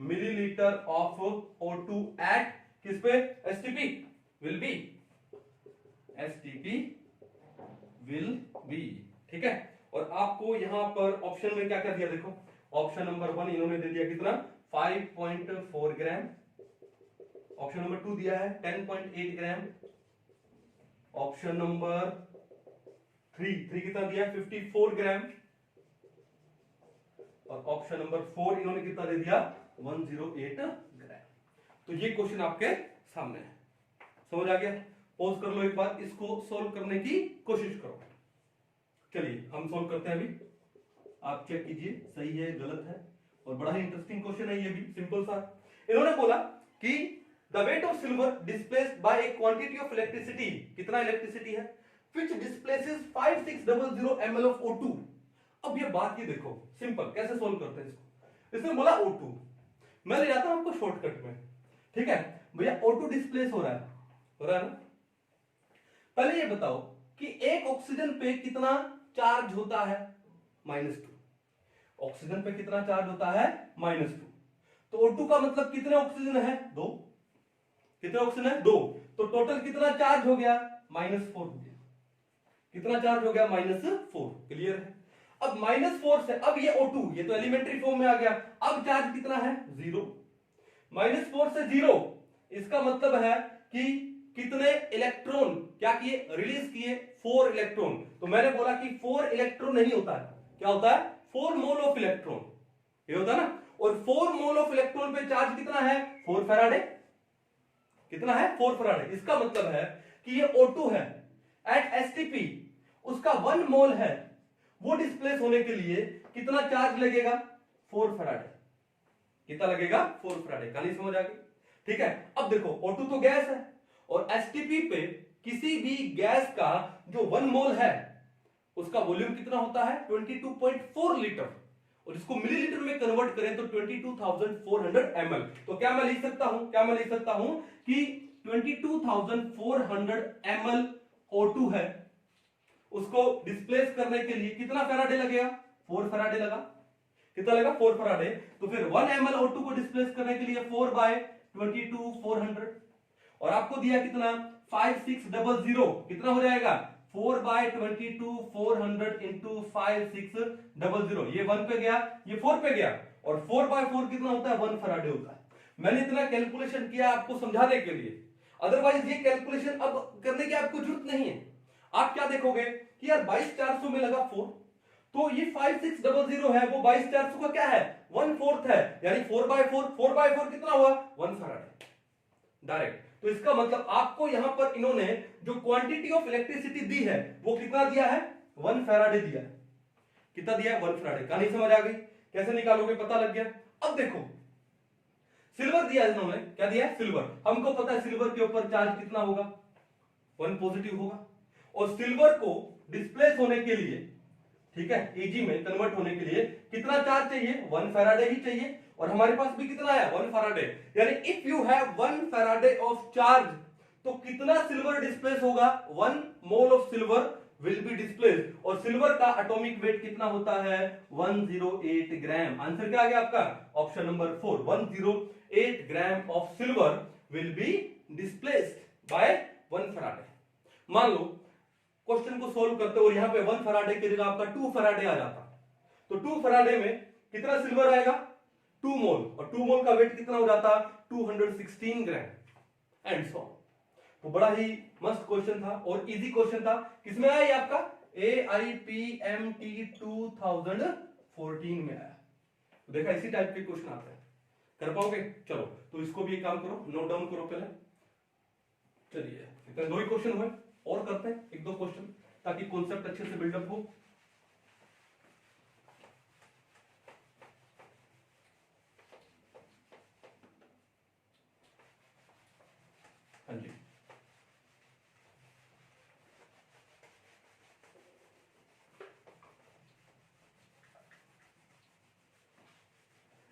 milliliter of O2 at किस पे, STP will be, ठीक है। और आपको यहां पर ऑप्शन में क्या क्या दिया, देखो ऑप्शन नंबर 1 इन्होंने दे दिया कितना, 5.4 ग्राम, ऑप्शन नंबर 2 दिया है 10.8 ग्राम, ऑप्शन नंबर 3 कितना दिया, 54 ग्राम, और ऑप्शन नंबर 4 इन्होंने कितना दे दिया, 108 ग्राम। तो ये क्वेश्चन आपके सामने है, समझ आ गया। पॉज कर लो एक बार, इसको सॉल्व करने की कोशिश करो। चलिए हम सॉल्व करते हैं अभी, आप चेक कीजिए सही है गलत है, और बड़ा ही इंटरेस्टिंग क्वेश्चन है ये भी, सिंपल सा। इन्होंने बोला कि the weight of silver displaced by A quantity of electricity, कितना इलेक्ट्रिसिटी है, which displaces 5600 ml of O2। अब ये बात ये देखो, सिंपल कैसे सॉल्व करते हैं इसको। इसने बोला O2, मैं ले जाता हूं आपको शॉर्टकट में, ठीक है भैया, O2 डिस्प्लेस हो रहा है ना। पहले ये बताओ कि एक ऑक्सीजन पे कितना चार्ज होता है, -2, ऑक्सीजन पे कितना चार्ज होता है, -2। तो O2 का मतलब कितने ऑक्सीजन है, 2, कितने ऑक्सीजन है, 2, तो टोटल कितना चार्ज हो गया, -4 हो गया, कितना चार्ज हो गया, -4, क्लियर है। अब -4 से, अब ये O2 ये तो एलिमेंट्री फॉर्म में आ गया, अब चार्ज कितना है, 0, -4 से 0, इसका मतलब है कि कितने इलेक्ट्रॉन क्या किए, रिलीज किए, 4 इलेक्ट्रॉन। तो मैंने बोला कि 4 इलेक्ट्रॉन नहीं होता है, क्या होता है, 4 मोल ऑफ इलेक्ट्रॉन, ये होता है ना। और 4 मोल ऑफ इलेक्ट्रॉन पे चार्ज कितना है, 4 फैराडे, कितना है, 4 फैराडे। इसका मतलब है कि ये O2 है एट STP, उसका 1 मोल है, वो डिस्प्लेस होने के लिए कितना चार्ज लगेगा, 4 फैराडे, कितना लगेगा, 4 फैराडे। कहानी समझ आ गई, ठीक है। अब देखो O2 तो गैस है, और STP पे किसी भी गैस का जो 1 मोल है उसका वॉल्यूम कितना होता है, 22.4 लीटर, और इसको मिलीलीटर में कन्वर्ट करें तो 22,400 ml। तो क्या मैं लिख सकता हूं कि 22,400 ml O2 है, उसको डिस्प्लेस करने के लिए कितना फैराडे लगेगा, 4 फैराडे लगा, कितना लगा, 4 फैराडे। तो फिर 1 ml O2 को डिस्प्लेस करने के लिए 4 बाय 22,400, और आपको दिया कितना, 5600, कितना हो जाएगा, 4 बाय 22,400 इंटू 5600, ये 1 पे गया, ये 4 पे गया, और 4 बाय 4 कितना होता है, 1 फैराडे होता है। मैंने इतना कैलकुलेशन किया आपको समझाने के लिए। अदरवाइज ये कैलकुलेशन अब करने की आपको जरूरत नहीं है। आप क्या देखोगे कि यार 22400 में लगा 4, तो ये 5600 है, वो 22400 का क्या है 1/4 है, यानी 4/4, 4/4 कितना हुआ 1 फैराडे डायरेक्ट। तो इसका मतलब आपको यहां पर इन्होंने जो क्वांटिटी ऑफ इलेक्ट्रिसिटी दी है वो कितना दिया है 1 फैराडे दिया है। कितना दिया है 1 फैराडे। कहानी समझ आ गई, कैसे निकालोगे पता लग गया। अब देखो सिल्वर दिया इन्होंने, क्या दिया है सिल्वर, हमको पता है सिल्वर के ऊपर चार्ज कितना होगा 1 पॉजिटिव होगा, और सिल्वर को डिस्प्लेस होने के लिए, ठीक है, एजी में कन्वर्ट होने के लिए कितना चार्ज चाहिए 1 फैराडे ही चाहिए, और हमारे पास भी कितना है 1 फैराडे, यानी if you have 1 Faraday of charge तो कितना सिल्वर डिस्प्लेस होगा 1 mole of silver will be displaced, और सिल्वर का एटॉमिक वेट कितना होता है 108 ग्राम। आंसर क्या आ गया आपका option number 4, 108 gram of silver will be displaced by 1 Faraday. मान लो क्वेश्चन को सोल्व करते और यहां पे 1 फैराडे की जगह आपका 2 फैराडे आ जाता, तो 2 फैराडे में कितना सिल्वर आएगा 2 मोल, और 2 मोल का वेट कितना हो जाता 216 ग्राम एंड सो। तो बड़ा ही मस्त क्वेश्चन था और इजी क्वेश्चन था। किसमें आया ये आपका AIPMT 2014 में आया। तो देखा इसी टाइप के क्वेश्चन आते हैं, कर पाओगे। चलो तो इसको भी एक काम करो, नोट डाउन करो पहले। चलिए इतने 2 ही क्वेश्चन हुए, और करते हैं 1-2 क्वेश्चन ताकि कॉन्सेप्ट अच्छे से बिल्डअप हो। हाँ जी,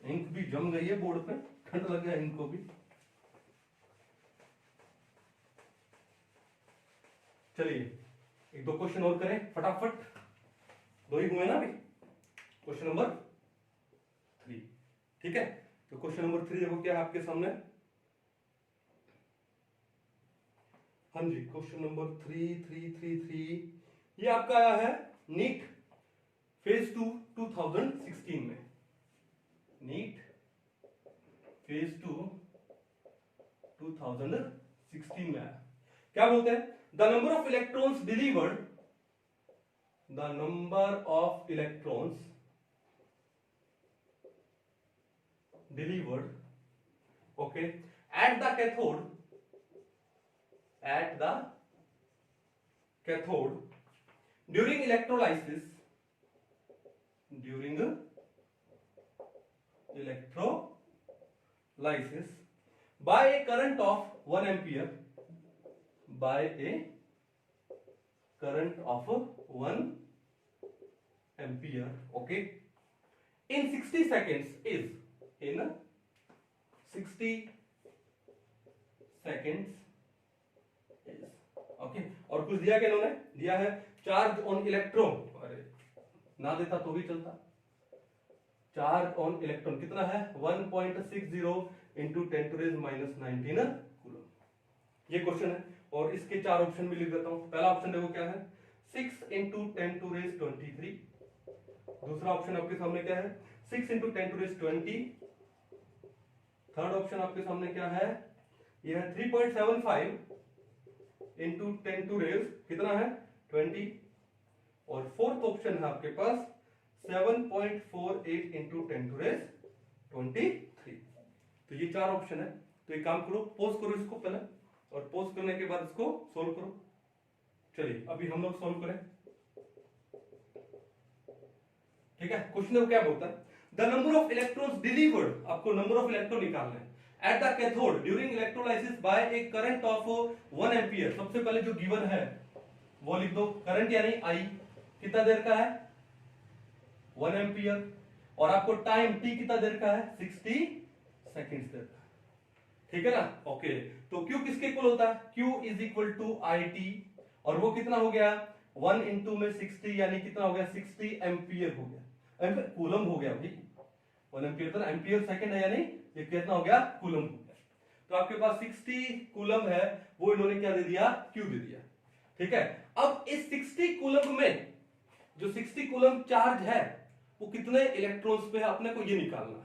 इंक भी जम गई है बोर्ड पे, ठंड लग गया इंक को भी। चलिए 1-2 क्वेश्चन और करें फटाफट, 2 ही हुए ना अभी। क्वेश्चन नंबर 3, ठीक है। तो क्वेश्चन नंबर 3 देखो क्या है आपके सामने। हाँ जी, क्वेश्चन नंबर 3 ये आपका आया है नीट फेज 2 2016 में। नीट फेज 2 2016 में आया। क्या बोलते हैं, the number of electrons delivered, the number of electrons delivered, okay, at the cathode, at the cathode during electrolysis by a current of 1 ampere, by a current of 1 ampere, okay, in 60 seconds is, in 60 seconds, okay. और कुछ दिया क्या इन्होंने, दिया है charge on electron, अरे ना देता तो भी चलता, चार्ज ऑन इलेक्ट्रॉन कितना है 1.60 इंटू 10⁻⁻19 कूलम। ये क्वेश्चन है और इसके 4 ऑप्शन भी लिख देता हूं। पहला ऑप्शन देखो क्या है 6 इंटू 10⁻23, दूसरा ऑप्शन आपके सामने क्या है 6 इंटू 10⁻20, थर्ड ऑप्शन आपके सामने क्या है, यह है 3.75 इंटू 10⁻, कितना है 20, और फोर्थ ऑप्शन है आपके पास 7.48 इंटू 10⁻23। तो ये 4 ऑप्शन है। तो एक काम करो, पॉज करो इसको पहले, और पॉज करने के बाद इसको सोल्व करो। चलिए अभी हम लोग सोल्व करें, ठीक है। क्वेश्चन क्या बोलता है, the number of electrons delivered, आपको नंबर ऑफ इलेक्ट्रॉन निकालना है at the cathode during electrolysis by a current of 1 ampere। सबसे पहले जो गिवन है वो लिख दो, करंट यानी I कितना देर का है 1 एम्पियर, और आपको टाइम t कितना देर का है 60 सेकंड्स देर का, ठीक है ना। ओके, तो Q किसके इक्वल होता है, Q is equal to IT, और वो कितना हो गया 1 इंटू में 60 यानी कितना हो गया 60 एम्पियर हो गया, कूलम हो गया भाई, 1 एम्पियर तो एम्पियर सेकंड है, यानी ये कितना हो गया कूलम हो गया। तो आपके पास 60 कूलम है, वो इन्होंने क्या दे दिया Q दे दिया, ठीक है। अब इस 60 कूलम में जो 60 कूलम चार्ज है वो कितने इलेक्ट्रॉन्स पे है, अपने को ये निकालना है।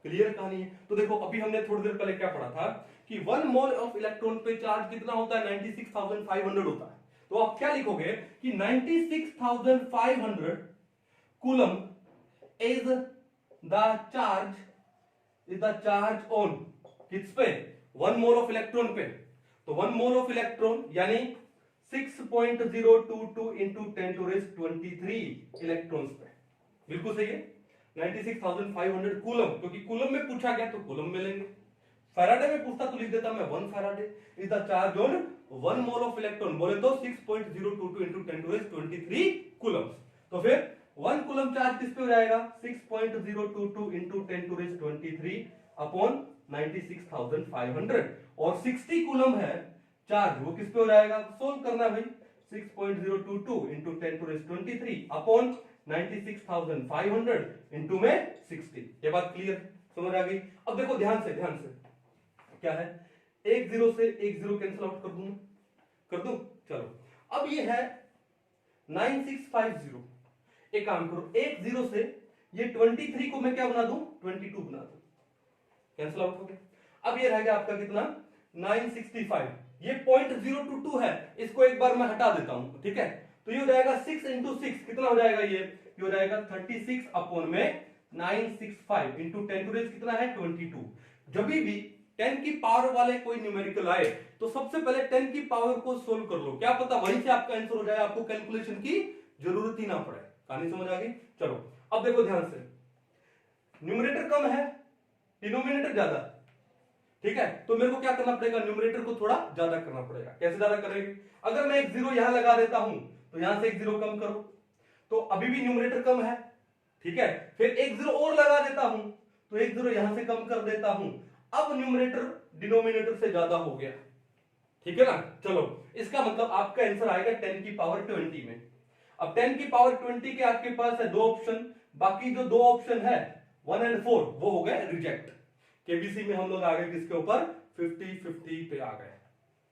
क्लियर कहानी है। तो देखो अभी हमने थोड़ी देर पहले क्या पढ़ा था कि 1 मोल ऑफ इलेक्ट्रॉन पे चार्ज कितना होता है, 96,500 होता है। तो आप क्या लिखोगे कि 96,500 coulomb is the charge on किस पे, 1 मोल ऑफ इलेक्ट्रॉन पे। तो 1 मोल ऑफ इलेक्ट्रॉन यानी 6.022 इंटू 10⁻23 इलेक्ट्रॉन्स पे। बिल्कुल सही है, 96,500 कूलम, क्योंकि कूलम में पूछा गया तो कूलम मिलेंगे। फैराडे में पूछता तो लिख देता मैं 1 Faraday is the charge on 1 mole of electron, बोले तो 6.022 इंटू 10⁻23 कूलम। तो फिर 1 कूलम चार्ज किस पे हो जाएगा, 6.022 इंटू 10⁻23 अपॉन 96,500, और 60 कूलम है चार्ज, वो किस पे हो जाएगा, सोल्व करना है भाई, 6.022 इंटू 10⁻23 अपॉन 96,500 इंटू में 60। ये बात क्लियर समझ आ गई। अब देखो ध्यान से क्या है, एक जीरो से एक जीरो कैंसिल आउट कर दूं, चलो। अब ये है 9650, एक काम करो, एक जीरो से ये 23 को मैं क्या बना दूं, 22 बना दूं, कैंसिल आउट हो गया। अब ये रह गया आपका कितना, 965, ये 0.022 है, इसको एक बार मैं हटा देता हूं, ठीक है। तो ये हो जाएगा 6 इंटू 6 कितना हो जाएगा, ये हो जाएगा 36 अपॉन में 965 इंटू 10⁻, कितना है 22। जब भी 10 की पावर वाले कोई न्यूमेरिकल आए तो सबसे पहले 10 की पावर को सोल्व कर लो, क्या पता वहीं से आपका आंसर हो जाए, आपको कैलकुलेशन की जरूरत ही ना पड़े। कहानी समझ आ गई। चलो अब देखो ध्यान से, न्यूमरेटर कम है, डिनोमिनेटर ज्यादा, ठीक है। तो मेरे को क्या करना पड़ेगा, न्यूमरेटर को थोड़ा ज्यादा करना पड़ेगा। कैसे ज्यादा करेंगे, अगर मैं एक जीरो यहां लगा देता हूं तो यहां से एक जीरो कम करो, तो अभी भी न्यूमरेटर कम है, ठीक है। फिर एक जीरो और लगा देता हूं तो एक जीरो यहां से कम कर देता हूं, अब न्यूमरेटर डिनोमिनेटर से ज्यादा हो गया, ठीक है ना। चलो इसका मतलब आपका आंसर आएगा 10 की पावर 20 में। अब 10 की पावर 20 के आपके पास है दो ऑप्शन, बाकी जो दो ऑप्शन है 1 और 4 वो हो गए रिजेक्ट। केबीसी में हम लोग आ गए किसके ऊपर, 50-50 पे आ गए,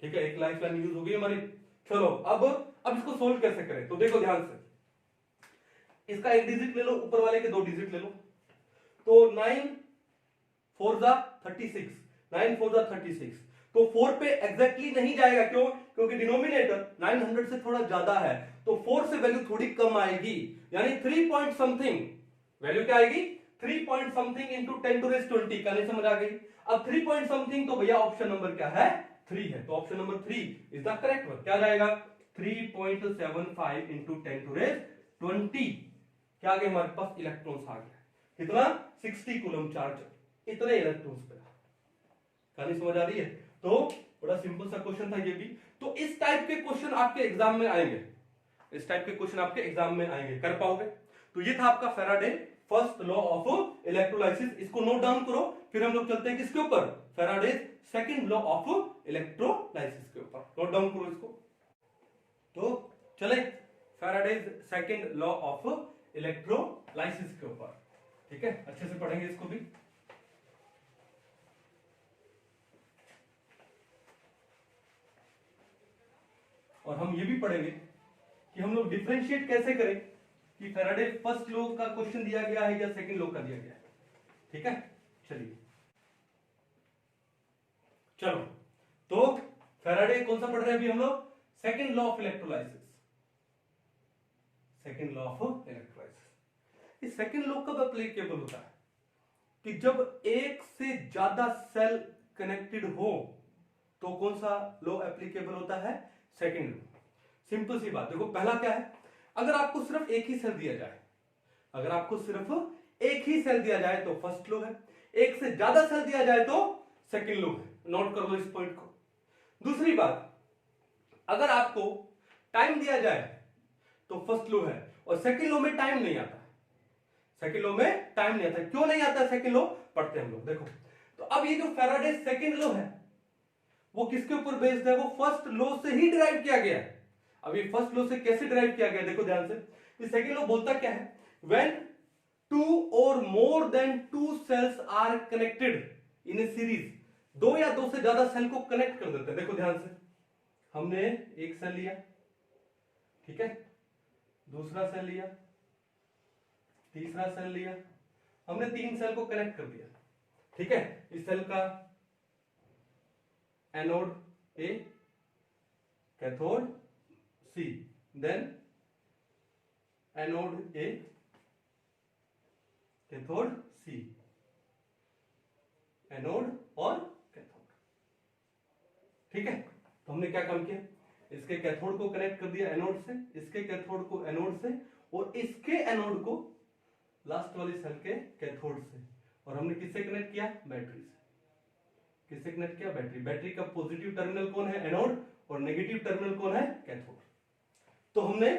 ठीक है। एक लाइफ लाइन यूज हो गई हमारी। चलो अब इसको सोल्व कैसे करें, तो देखो ध्यान से, इसका एक डिजिट ले लो, ऊपर वाले के दो डिजिट ले लो। तो 9 4 जा 36, 9 4 जा 36, तो 4 पे एग्जैक्टली नहीं जाएगा, क्यों, क्योंकि डिनोमिनेटर 900 से थोड़ा ज्यादा है, तो 4 से वैल्यू थोड़ी कम आएगी, यानी 3 पॉइंट समथिंग वैल्यू क्या आएगी, 3 पॉइंट समथिंग इंटू 10⁻20। का नहीं समझ आ गई। अब 3 पॉइंट समथिंग तो भैया ऑप्शन नंबर क्या है, 3 है, तो option number 3 is the correct one. क्या जाएगा, 3.75 इंटू 10⁻20, क्या आ गया हमारे पास, इलेक्ट्रॉन्स आ गया, कितना 60 कूलम चार्ज, इतने इलेक्ट्रॉन्स पे। कहानी समझ आ रही है। तो बड़ा सिंपल सा क्वेश्चन था ये भी। तो इस टाइप के क्वेश्चन आपके एग्जाम में आएंगे, इस टाइप के क्वेश्चन आपके एग्जाम में आएंगे, कर पाओगे। तो ये था आपका Faraday first law of electrolysis, इसको नोट डाउन करो। फिर हम लोग चलते हैं किसके ऊपर, Faraday second law of electrolysis के ऊपर, नोट डाउन करो इसको। तो चले Faraday second law of electrolysis के ऊपर, ठीक है, अच्छे से पढ़ेंगे इसको भी। और हम ये भी पढ़ेंगे कि हम लोग डिफरेंशिएट कैसे करें कि फैराडे फर्स्ट लॉ का क्वेश्चन दिया गया है या सेकंड लॉ का दिया गया है, ठीक है। चलिए चलो, तो फैराडे कौन सा पढ़ रहे हैं अभी हम लोग, second law of electrolysis, second law of electrolysis. इस सेकंड लॉ कब एप्लीकेबल होता है, कि जब एक से ज्यादा सेल कनेक्टेड हो तो कौन सा लॉ एप्लीकेबल होता है, सेकंड लॉ। सिंपल सी बात, देखो पहला क्या है, अगर आपको सिर्फ एक ही सेल दिया जाए, अगर आपको सिर्फ एक ही सेल दिया जाए तो फर्स्ट लॉ है, एक से ज्यादा सेल दिया जाए तो सेकंड लॉ है, नोट कर लो इस पॉइंट को। दूसरी बात, अगर आपको टाइम दिया जाए तो फर्स्ट लॉ है, और सेकंड लॉ में टाइम नहीं आता, सेकंड लॉ में टाइम नहीं आता, क्यों नहीं आता सेकंड लॉ, पढ़ते हैं हम लोग। देखो तो अब ये जो फैराडे सेकंड लॉ है वो किसके ऊपर बेस्ड है, वो फर्स्ट लॉ से ही डिराइव किया गया है। अब ये फर्स्ट लॉ से कैसे डिराइव किया गया, देखो ध्यान से। ये सेकंड लॉ बोलता क्या है, व्हेन 2 और more than 2 cells are connected in a series, दो या दो से ज्यादा सेल को कनेक्ट कर देते हैं। देखो ध्यान से, हमने एक सेल लिया, ठीक है, दूसरा सेल लिया, तीसरा सेल लिया, हमने 3 सेल को कनेक्ट कर दिया, ठीक है। इस सेल का एनोड ए, कैथोड सी, देन एनोड ए, कैथोड सी, एनोड और कैथोड। ठीक है, तो हमने क्या काम किया, इसके कैथोड को कनेक्ट कर दिया एनोड से, इसके कैथोड को एनोड से, और इसके एनोड को लास्ट वाली सेल के कैथोड से, और हमने किससे कनेक्ट किया, बैटरी से। किससे कनेक्ट किया, बैटरी। बैटरी का पॉजिटिव टर्मिनल कौन है, एनोड, और नेगेटिव टर्मिनल कौन है, कैथोड। तो हमने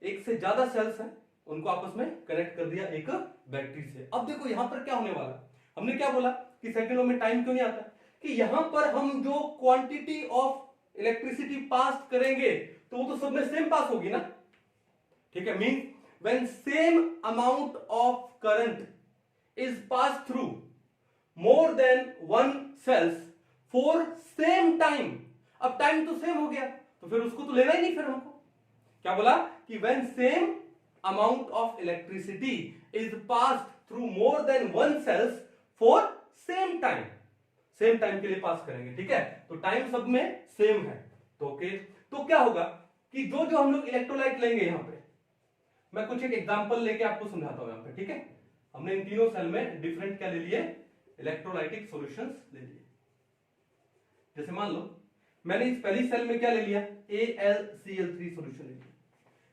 एक से ज्यादा सेल्स हैं उनको आपस में कनेक्ट कर दिया एक बैटरी से। अब देखो यहां पर क्या होने वाला, हमने क्या बोला कि सेकंडों में टाइम क्यों नहीं आता, कि यहां पर हम जो क्वांटिटी ऑफ इलेक्ट्रिसिटी पास करेंगे तो वो तो सब में सेम पास होगी ना। ठीक है, mean when same amount of current is pass through more than one cells for same time. अब टाइम तो सेम हो गया तो फिर उसको तो लेना ही नहीं, फिर हमको क्या बोला कि when same amount of electricity is passed through more than one cells for same time, same time के लिए पास करेंगे। ठीक है, तो टाइम सब में सेम है, तो ओके। तो क्या होगा कि जो जो हम लोग इलेक्ट्रोलाइट लेंगे, यहां पे मैं कुछ एक एग्जांपल लेके आपको समझाता हूं यहां पे। ठीक है, हमने इन तीनों सेल में डिफरेंट क्या ले लिए, इलेक्ट्रोलाइटिक सॉल्यूशंस ले लिए। जैसे मान लो मैंने इस पहली सेल में क्या ले लिया, AlCl3 सॉल्यूशन ले लिया,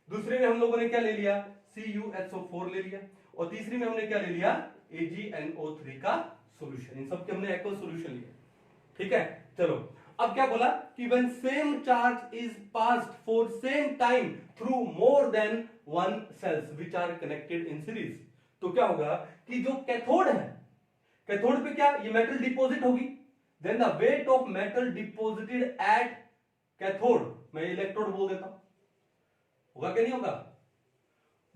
दूसरे में हम लोगों ने क्या ले लिया, CuSO4 ले लिया, और तीसरी में हमने क्या ले लिया, AgNO3 का सॉल्यूशन। इन सब के हमने एक्वस सॉल्यूशन लिया। ठीक है, चलो अब क्या बोला कि when same charge is passed for same time through more than one cells which are connected in series. तो क्या होगा कि जो कैथोड है, कैथोड पे क्या ये मेटल डिपॉजिट होगी, then the weight of metal deposited at cathode, मैं इलेक्ट्रोड बोल देता हूं, होगा क्या नहीं होगा,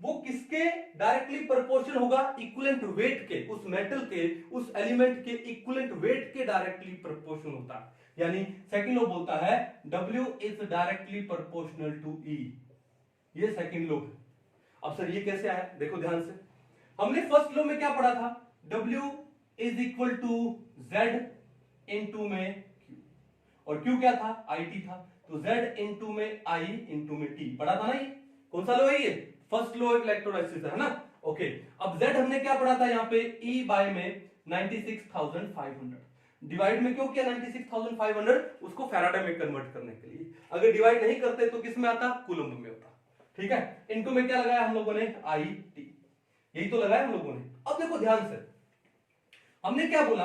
वो किसके डायरेक्टली प्रोपोर्शनल होगा, इक्विवेलेंट वेट के, उस मेटल के, उस एलिमेंट के इक्विवेलेंट वेट के डायरेक्टली प्रोपोर्शनल होता है। यानी सेकंड लॉ बोलता है W is directly proportional to E, ये सेकंड लॉ है। अब सर ये कैसे आया, देखो ध्यान से, हमने फर्स्ट लॉ में क्या पढ़ा था, W is equal to Z into में Q, और Q क्या था, IT था, तो Z इनटू में I इनटू में T पढ़ा था ना। ये कौन सा लॉ है, ये फर्स्ट लॉ ऑफ इलेक्ट्रोलाइसिस है ना। ओके, अब Z हमने क्या पढ़ा था यहाँ पे, E बाय में 96,500, डिवाइड में क्यों किया 96,500, उसको फैराडे में कन्वर्ट करने के लिए। अगर डिवाइड नहीं करते तो किस में आता, कूलम्ब में होता। ठीक है, इनटू में क्या लगाया हम लोगों ने, IT, यही तो लगाया हम लोगों ने। अब देखो ध्यान से, हमने क्या बोला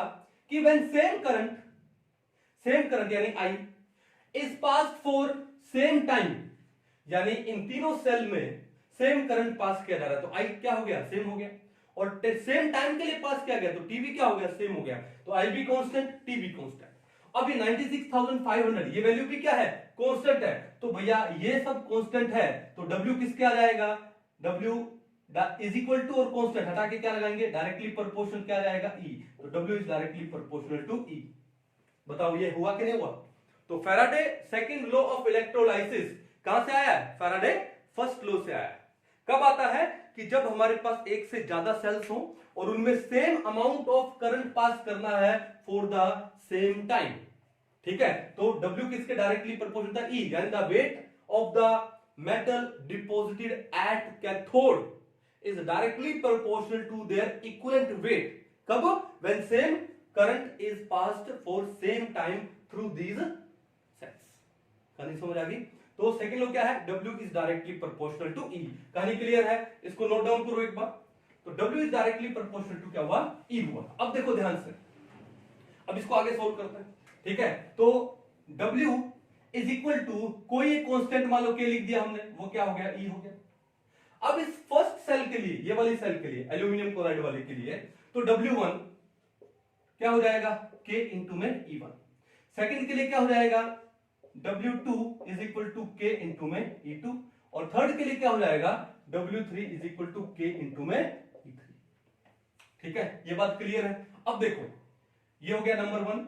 कि व्हेन सेम करंट यानी I is passed for same time, यानी इन तीनों सेल में सेम करंट पास किया जा रहा है, तो I क्या हो गया, सेम हो गया, और सेम टाइम के लिए पास किया गया तो TB क्या हो गया, सेम हो गया, तो IB कांस्टेंट, TB कांस्टेंट। अब ये 96,500 ये वैल्यू भी क्या है, कांस्टेंट है, तो भैया ये सब कांस्टेंट है, तो W किसके आ जाएगा, W इज इक्वल टू, और कांस्टेंट हटा के क्या लगाएंगे, डायरेक्टली प्रोपोर्शनल क्या आ जाएगा, E, तो W is directly proportional to E। बताओ ये हुआ कि नहीं हुआ। तो Faraday second law of electrolysis कहां से आया है, फैराडे फर्स्ट लॉ से आया है। कब आता है कि जब हमारे पास एक से ज्यादा सेल्स हो और उनमें same amount of current pass करना है फॉर द सेम टाइम। ठीक है, तो W किसके डायरेक्टली प्रोपोर्शनल था, E, यानी the weight of the metal deposited at cathode is directly proportional to their equivalent weight. कब, when same current is passed for same time through these cells. कहानी समझ आ गई। तो सेकंड लॉ क्या है, W is directly proportional to E। कहानी clear है, इसको नोट डाउन करो एक बार। तो W is directly proportional to क्या हुआ, E हुआ। अब देखो ध्यान से, अब इसको आगे सोल्व करते हैं। ठीक है, तो W इज इक्वल टू कोई एक कांस्टेंट मान लो K लिख दिया हमने, वो क्या हो गया, E हो गया। अब इस फर्स्ट सेल के लिए, ये वाली सेल के लिए, एल्यूमिनियम क्लोराइड वाले के लिए, तो W1 क्या हो जाएगा, K इंटू में E1। सेकंड के लिए क्या हो जाएगा, W2 is equal to K into में E2, और थर्ड के लिए क्या हो जाएगा, W3 is equal to K into में E3। ठीक है, ये बात क्लियर है। अब देखो ये हो गया नंबर 1,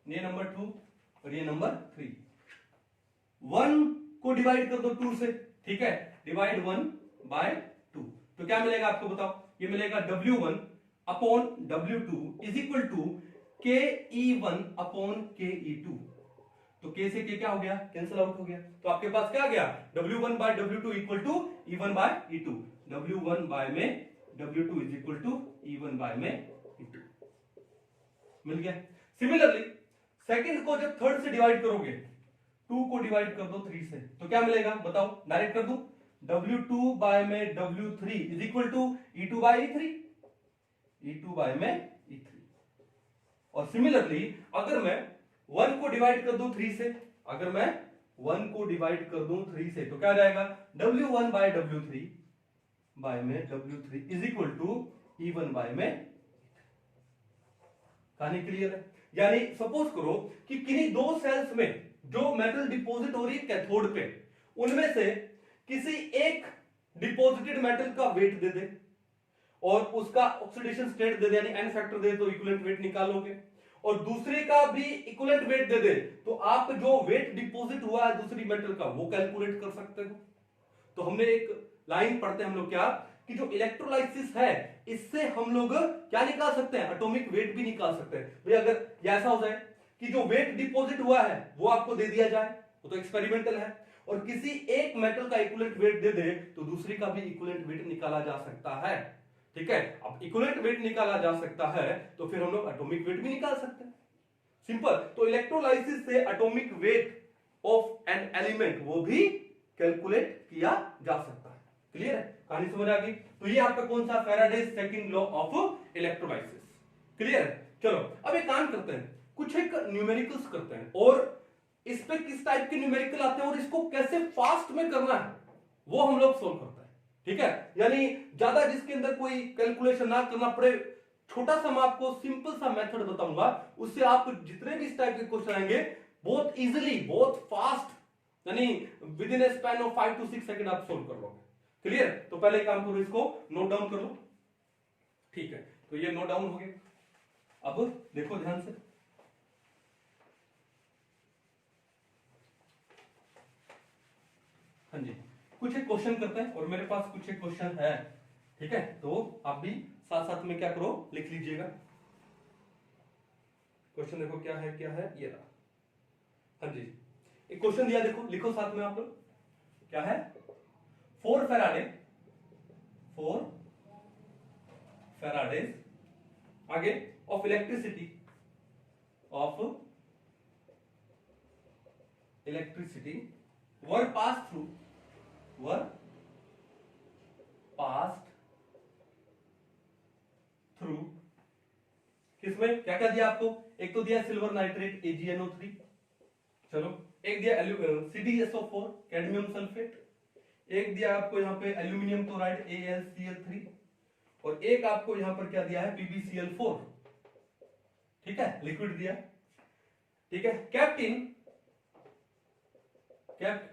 ये नंबर 2 और ये नंबर 3। 1 को डिवाइड कर दो 2 से, ठीक है, डिवाइड 1 बाय 2, तो क्या मिलेगा आपको बताओ, ये मिलेगा W1 upon W2 is equal to ke1 upon ke2। तो k से k क्या हो गया, कैंसिल आउट हो गया। तो आपके पास क्या आ गया, W1 by W2 equal to E1 by E2। W1 by में W2 is equal to E1 bye में E2 मिल गया। सिमिलरली सेकंड को जब थर्ड से डिवाइड करोगे, 2 को डिवाइड कर दो 3 से, तो क्या मिलेगा बताओ, डायरेक्ट कर दूं, W2 बाय में W3 is equal to E2 by E3, E2 by में E3। और सिमिलरली अगर मैं 1 को डिवाइड कर दूं 3 से, अगर मैं 1 को डिवाइड कर दूं 3 से, तो क्या आ जाएगा, W1 बाय W3 बाय में W3 is equal to E1 bye में। कहानी क्लियर है। यानी सपोज करो कि किन्हीं दो सेल्स में जो मेटल डिपॉजिट हो रही है कैथोड पे, उनमें से किसी एक डिपॉजिटेड मेटल का वेट दे दे और उसका ऑक्सीडेशन स्टेट दे दे, यानी एन फैक्टर दे, तो इक्विवेलेंट वेट निकालोगे, और दूसरे का भी इक्विवेलेंट वेट दे दे, तो आप जो वेट डिपॉजिट हुआ है दूसरी मेटल का वो कैलकुलेट कर सकते हो। तो हमने एक लाइन पढ़ते हैं हम लोग क्या, कि जो इलेक्ट्रोलाइसिस है इससे हम लोग क्या निकाल सकते हैं, एटॉमिक वेट भी निकाल सकते हैं। भाई अगर ऐसा हो जाए कि जो वेट डिपॉजिट हुआ है वो आपको दे दिया जाए, वो तो एक्सपेरिमेंटल है, और किसी एक मेटल का इक्विवेलेंट वेट दे दे, तो दूसरी का भी इक्विवेलेंट वेट निकाला जा सकता है। ठीक है, अब इक्विवेलेंट वेट निकाला जा सकता है तो फिर हम लोग एटॉमिक वेट भी निकाल सकते हैं, सिंपल। तो इलेक्ट्रोलाइसिस से atomic weight of an element वो भी कैलकुलेट किया जा सकता है। क्लियर है, कहानी समझ आ गई। तो ये आपका कौन सा, Faraday's second law of electrolysis. Clear है। चलो अब एक काम करते हैं, कुछ एक न्यूमेरिकल्स करते हैं, और इस पे किस टाइप के न्यूमेरिकल आते हैं और इसको कैसे फास्ट में करना है वो हम लोग सोल्व करते हैं। ठीक है, यानी ज्यादा जिसके अंदर कोई कैलकुलेशन ना करना पड़े, छोटा सा मैं आपको सिंपल सा मेथड बताऊंगा, उससे आप जितने भी इस टाइप के क्वेश्चन आएंगे बहुत इजीली, बहुत फास्ट, यानी with in A span of 5 to 6 second आप सोल्व कर लोगे। क्लियर। तो पहले काम करो, इसको नोट डाउन कर लो। ठीक है, तो ये नोट डाउन हो गया। अब देखो ध्यान से, हाँ जी, कुछ एक क्वेश्चन करते हैं और मेरे पास कुछ एक क्वेश्चन है। ठीक है, तो आप भी साथ साथ में क्या करो, लिख लीजिएगा। क्वेश्चन देखो क्या है, क्या है ये रहा। हाँ जी, एक क्वेश्चन दिया, देखो लिखो साथ में आप लोग, क्या है, 4 फैराडेज आगे of electricity were pass through किसमें, क्या क्या दिया आपको, एक तो दिया सिल्वर नाइट्रेट AgNO3, चलो एक दिया CdSO4 कैडमियम सल्फेट, एक दिया आपको यहाँ पे एल्यूमिनियम क्लोराइड AlCl3, और एक आपको यहां पर क्या दिया है, PbCl4। ठीक है, लिक्विड दिया। ठीक है, केप्ट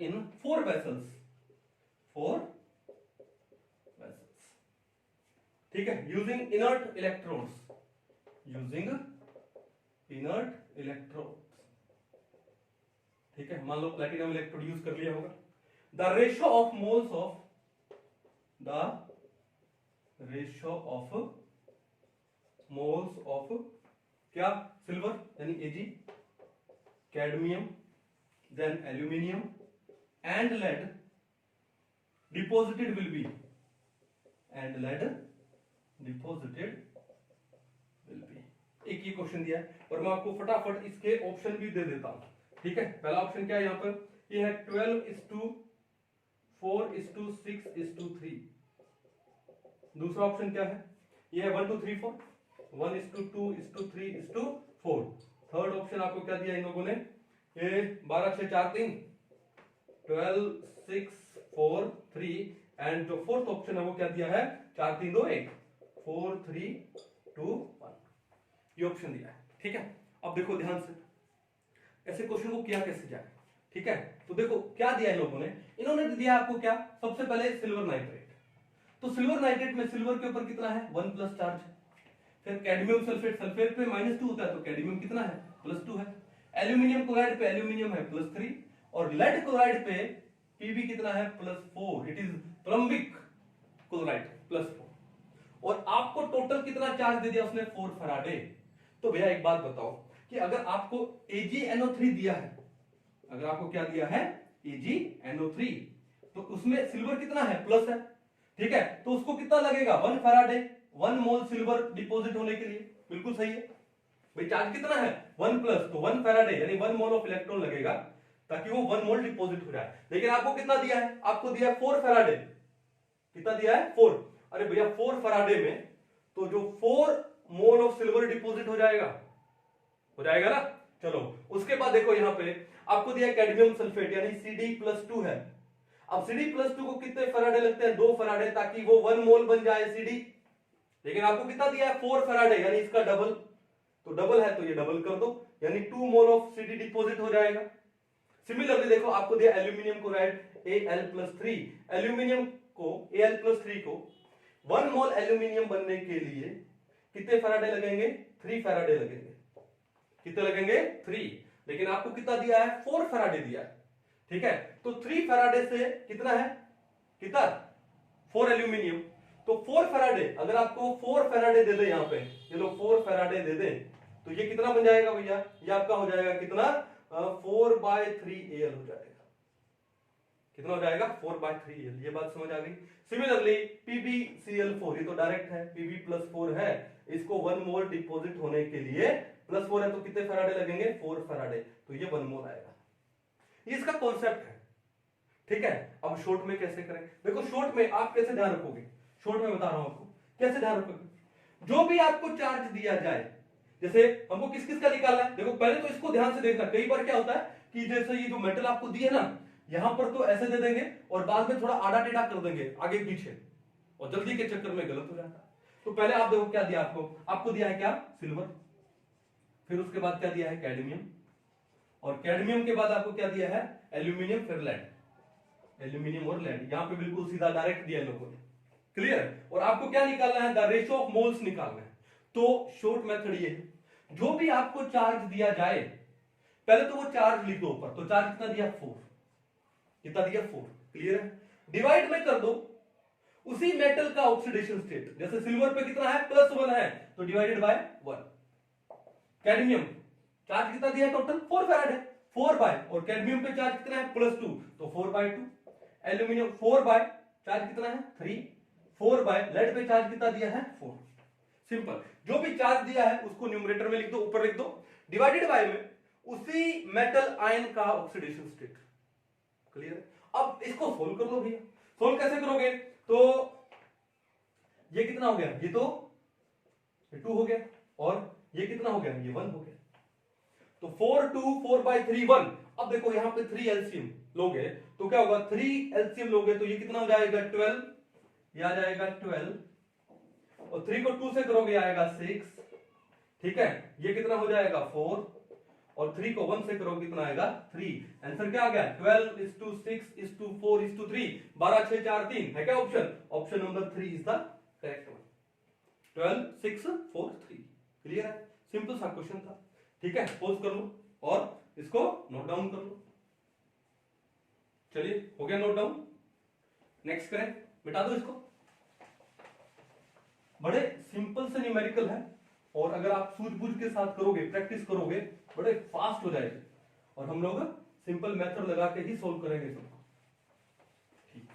इन 4 वेसल्स। ठीक है, यूजिंग इनर्ट इलेक्ट्रोड्स, ठीक है, मान लो प्लैटिनम इलेक्ट्रोड यूज कर लिया होगा। The ratio of moles of क्या, सिल्वर यानी Ag, cadmium, then aluminium and lead deposited will be, एक ये क्वेश्चन दिया है, और मैं आपको फटाफट इसके ऑप्शन भी दे देता हूं। ठीक है, पहला ऑप्शन क्या है यहाँ पर, ये है 12:4:6:3। दूसरा ऑप्शन क्या है, ये है 1 2 3 4, 1:2:3:4। थर्ड ऑप्शन आपको क्या दिया इन लोगों ने, ये 12:6:4:3, 12:6:4:3, एंड जो फोर्थ ऑप्शन है वो क्या दिया है, 4:3:2:1, 4:3:2:1, ये ऑप्शन दिया है। ठीक है, अब देखो ध्यान से, ऐसे क्वेश्चन को किया कैसे जाए। ठीक है, तो देखो क्या दिया इन लोगों ने, इन्होंने दिया आपको क्या, सबसे पहले सिल्वर नाइट्रेट, तो सिल्वर नाइट्रेट में सिल्वर के ऊपर कितना है, 1+ चार्ज है। फिर कैडमियम सल्फेट, सल्फेट पे -2 होता है, तो कैडमियम कितना है, +2 है। एल्यूमिनियम क्लोराइड पे एल्यूमिनियम है +3, और लेड क्लोराइड पे Pb कितना है, +4, इट इज प्लम्बिक क्लोराइड +4। और आपको टोटल कितना चार्ज दे दिया उसने, 4 फैराडे। तो भैया एक बात बताओ कि अगर आपको AgNO3 दिया है, अगर आपको क्या दिया है AgNO3, तो उसमें सिल्वर कितना है प्लस है, ठीक है, तो उसको कितना लगेगा 1 फैराडे, 1 मोल सिल्वर डिपॉजिट होने के लिए। बिल्कुल सही है भाई, चार्ज कितना है 1 प्लस, तो 1 फैराडे यानी 1 मोल ऑफ इलेक्ट्रॉन लगेगा ताकि वो 1 मोल डिपॉजिट हो जाए। लेकिन आपको कितना दिया है, आपको दिया है 4 फैराडे, कितना दिया है 4। अरे भैया 4 फैराडे में तो जो 4 मोल ऑफ सिल्वर डिपॉजिट हो जाएगा ना। चलो उसके बाद देखो यहां पे आपको दिया कैडमियम सल्फेट यानी Cd+2 है। अब Cd+2 को कितने फैराडे लगते हैं 2 फैराडे, ताकि वो 1 मोल बन जाए Cd। लेकिन आपको कितना दिया है 4 फैराडे यानी इसका डबल, तो डबल है तो ये डबल कर दो यानी 2 मोल ऑफ Cd डिपॉजिट हो जाएगा। सिमिलरली देखो आपको दिया एल्यूमिनियम क्लोराइड Al+3, एल्यूमिनियम को Al+3 को 1 मोल एल्यूमिनियम बनने के लिए कितने फैराडे लगेंगे 3 फैराडे लगेंगे। कितने लगेंगे 3, लेकिन आपको कितना दिया है 4 फैराडे दिया है, ठीक है, तो 3 फैराडे से कितना है, कितना 4 एल्यूमिनियम, तो 4 फैराडे, अगर आपको 4 फैराडे दे दे, यहां पे ये लोग 4 फैराडे दे दें तो ये कितना बन जाएगा भैया, ये आपका हो जाएगा कितना 4/3Al हो जाएगा। कितना हो जाएगा 4/3Al, ये बात समझ आ गई। सिमिलरली PbCl4, ये तो डायरेक्ट है, Pb+4 है, इसको 1 मोल डिपॉजिट होने के लिए +4 है तो कितने फैराडे लगेंगे 4 फैराडे, तो ये 1 मोल आएगा। ये इसका कॉन्सेप्ट है, ठीक है। अब शॉर्ट में कैसे करें, देखो शॉर्ट में आप कैसे ध्यान रखोगे, शॉर्ट में बता रहा हूं आपको कैसे ध्यान रखोगे। जो भी आपको चार्ज दिया जाए, जैसे हमको किस किस का निकालना है, देखो पहले तो इसको ध्यान से देखना। कई बार क्या होता है कि जैसे ये जो मेटल आपको दिए ना, यहां पर तो ऐसे दे देंगे और बाद में थोड़ा आड़ा टेढ़ा कर देंगे आगे पीछे, और जल्दी के चक्कर में गलत हो जाता है। तो पहले आप देखो क्या दिया आपको दिया है क्या सिल्वर, फिर उसके बाद क्या दिया है कैडमियम, और कैडमियम के बाद आपको क्या दिया है एल्यूमिनियम, फिर लेड, एल्यूमिनियम और लेड, यहां पे बिल्कुल सीधा डायरेक्ट दिया लोगों ने, क्लियर। और आपको क्या निकालना है, द रेशियो ऑफ मोल्स निकालना है। तो शॉर्ट मेथड ये है, जो भी आपको चार्ज दिया जाए पहले तो वो चार्ज लिख दो ऊपर, तो चार्ज कितना दिया 4, कितना दिया 4, क्लियर है। डिवाइड में कर दो उसी मेटल का ऑक्सीडेशन स्टेट, जैसे सिल्वर पे कितना है +1 है तो डिवाइडेड बाय 1। कैडमियम चार्ज कितना दिया है टोटल 4 फैराड है, 4 बाय, और कैडमियम पे चार्ज कितना है +2 तो 4/2। एल्यूमिनियम 4 बाय, चार्ज कितना है 3, 4 बाय, लेड पे चार्ज कितना दिया है 4। सिंपल, जो भी चार्ज दिया है उसको न्यूमरेटर में लिख दो, ऊपर लिख दो, डिवाइडेड बाय में उसी मेटल आयन का ऑक्सीडेशन स्टेट, क्लियर। अब इसको सोल्व कर लो भैया। सोल्व कैसे करोगे, तो ये कितना हो गया, ये तो 2 हो गया, और ये कितना हो गया, ये 1 हो गया, तो 4 2 4/3 1। अब देखो यहां पे 3 एलसीएम लोगे तो क्या होगा, 3 एलसीएम लोगे तो ये कितना हो जाएगा 12, ये आ जाएगा 12, और 3 को 2 से करोगे आएगा 6, ठीक है, ये कितना हो जाएगा 4, और 3 को 1 से करोगे कितना आएगा 3। आंसर क्या आ गया 12:6:4:3, 12 6 4 3 है क्या option, option number 3 is the correct one, 12 6 4 3, clear है, सिंपल सा क्वेश्चन था, ठीक है। पोज कर लो और इसको नोट डाउन कर लो। चलिए हो गया नोट डाउन, नेक्स्ट करें, मिटा दो इसको। बड़े सिंपल से न्यूमेरिकल है, और अगर आप सूझबूझ के साथ करोगे, प्रैक्टिस करोगे, बड़े फास्ट हो जाएंगे, और हम लोग सिंपल मेथड लगा के ही सोल्व करेंगे सबको, ठीक।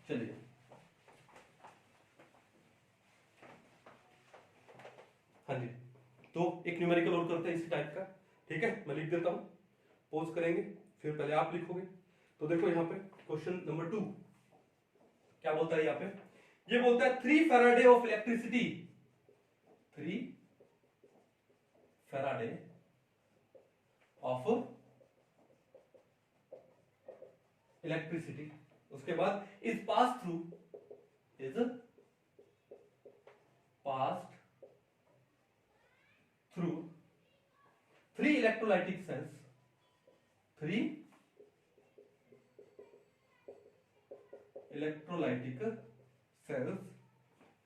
चलिए हाँ जी, तो एक न्यूमेरिकल और करते हैं इसी टाइप का, ठीक है, मैं लिख देता हूं, पोज करेंगे, फिर पहले आप लिखोगे। तो देखो यहां पे क्वेश्चन नंबर 2 क्या बोलता है, यहां पे ये बोलता है 3 Faraday of electricity, 3 Faraday of electricity, उसके बाद is pass through, is passed through 3 electrolytic cells, 3 electrolytic cells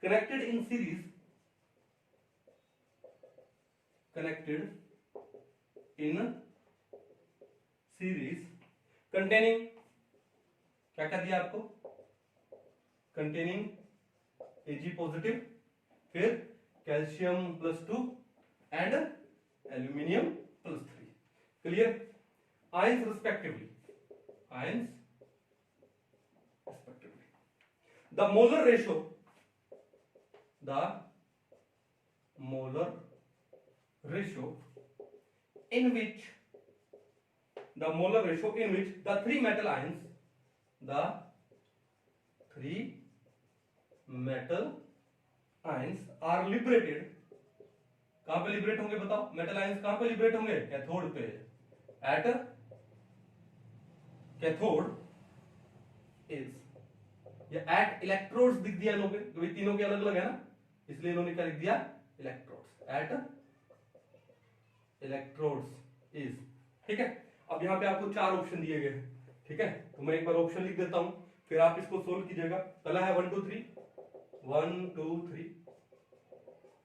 connected in series, containing क्या क्या दिया आपको, containing Ag पॉजिटिव, फिर calcium +2 and aluminium +3. Clear? Ions respectively, the molar ratio in which the three metal ions are liberated. कहां पे liberate होंगे बताओ? Metal ions कहां पे लिबरेट होंगे? कैथोड पे. एट कैथोड इज, ये एट इलेक्ट्रोड्स दिख दिया इन्होंने, क्योंकि तीनों के अलग अलग है ना, इसलिए इन्होंने क्या लिख दिया? इलेक्ट्रोड्स. At electrodes is. ठीक है. अब यहां पे आपको चार ऑप्शन दिए गए हैं. ठीक है, तो मैं एक बार ऑप्शन लिख देता हूं, फिर आप इसको सोल्व कीजिएगा. पहला है 1 2 3, 1 2 3.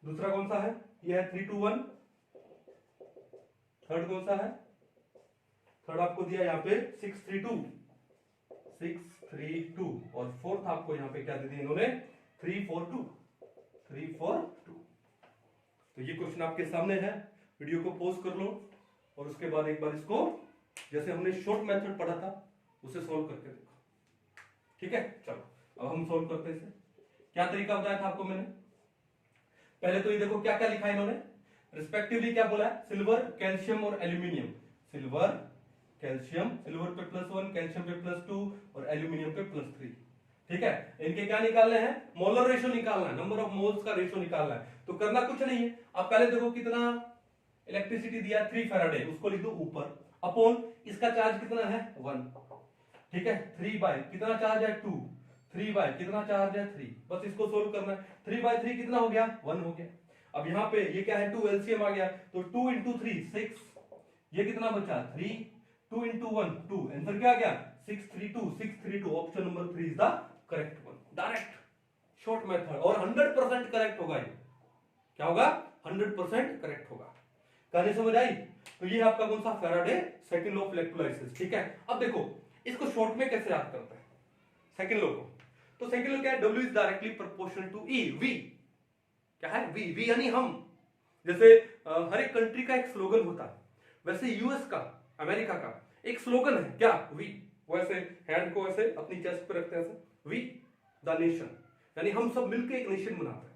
दूसरा कौन सा है? ये है 3 2 1. थर्ड कौन सा है? थर्ड आपको दिया यहाँ पे 6 3 2, 6 3 2. और फोर्थ आपको यहाँ पे क्या दे दिया इन्होंने? 3 4 2, 3 4 2. तो ये क्वेश्चन आपके सामने है. वीडियो को पॉज कर लो और उसके बाद एक बार इसको जैसे हमने शॉर्ट मेथड पढ़ा था उसे सोल्व करके देखो. ठीक है, चलो अब हम सोल्व करते हैं इसे. क्या तरीका बताया था आपको मैंने? पहले तो ये देखो क्या क्या लिखा है इन्होंने. रिस्पेक्टिवली क्या बोला है? सिल्वर, कैल्शियम और एल्यूमिनियम. सिल्वर, कैल्शियम, सिल्वर पे +1, कैल्शियम पे +2 और एल्यूमिनियम पे +3. ठीक है, इनके क्या निकालने हैं? मोलर रेशो निकालना है, नंबर ऑफ मोल्स का रेशो निकालना है. तो करना कुछ नहीं है. अब पहले देखो कितना इलेक्ट्रिसिटी दिया, 3 फैराडे, उसको लिख दो ऊपर, अपॉन इसका चार्ज कितना है? 1. ठीक है, 3 बाय कितना चार्ज है? 2. 3 बाय कितना चार्ज है? 3. बस इसको सोल्व करना है. 3 बाय 3 कितना हो गया? 1 हो गया. अब यहाँ पे ये क्या है? 2 एलसीएम आ गया, तो 2 इंटू 3 6. ये कितना बचा? 3. 2 इंटू 1 2. आंसर क्या आ गया? 632. 632. Option number 3 is the correct one. Direct short method और 100% करेक्ट होगा. ये क्या होगा? 100% करेक्ट होगा. कहानी समझ आई? तो ये आपका कौन सा? Faraday second law of electrolysis. ठीक है, अब देखो इसको शॉर्ट में कैसे याद करते हैं सेकंड लॉ को. तो सेकंड लॉ क्या है? W is directly proportional to E. V क्या है? V यानी हम. जैसे हर एक कंट्री का एक स्लोगन होता है, वैसे यूएस का, अमेरिका का एक स्लोगन है क्या? V. वैसे हैंड को ऐसे अपनी चेस्ट पे रखते हैं ऐसे. V द नेशन, यानी हम सब मिलकर एक नेशन बनाते हैं.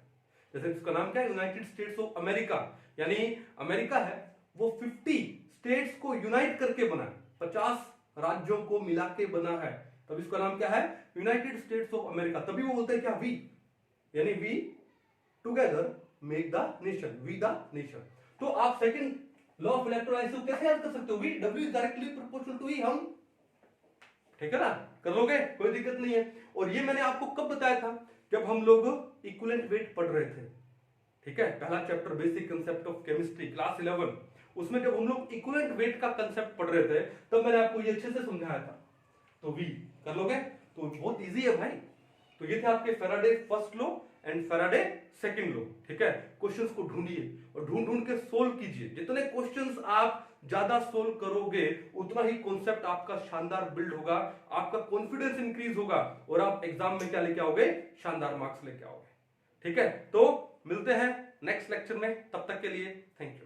जैसे इसका नाम क्या है? United States of America. यानी अमेरिका है वो 50 स्टेट्स को यूनाइट करके बना है, 50 राज्यों को मिला के बना है. तब इसका नाम क्या है? United States of America. तभी वो बोलते हैं क्या? वी. यानी we together make the nation. We the nation. तो आप सेकंड लॉ ऑफ इलेक्ट्रोलाइसिस कैसे याद कर सकते हो? We. W is directly proportional to E. हम. ठीक है ना? कर लोगे, कोई दिक्कत नहीं है. और ये मैंने आपको कब बताया था? जब हम लोग इक्विवेलेंट वेट पढ़ रहे थे. ठीक है, पहला chapter basic concept of chemistry class 11, उसमें जब हम लोग इक्विवेलेंट वेट का कांसेप्ट पढ़ रहे थे तब मैंने आपको ये अच्छे से समझाया था. तो वी कर लोगे तो बहुत इजी है भाई. तो ये थे आपके Faraday first law and Faraday second law. ठीक है, क्वेश्चंस को ढूंढिए और ढूंढ ढूंढ के सोल्व कीजिए. जितने क्वेश्चंस आप ज्यादा सोल्व करोगे उतना ही कॉन्सेप्ट आपका शानदार बिल्ड होगा, आपका कॉन्फिडेंस इंक्रीज होगा और आप एग्जाम में क्या लेके आओगे? शानदार मार्क्स लेके आओगे. ठीक है, तो मिलते हैं नेक्स्ट लेक्चर में. तब तक के लिए थैंक यू.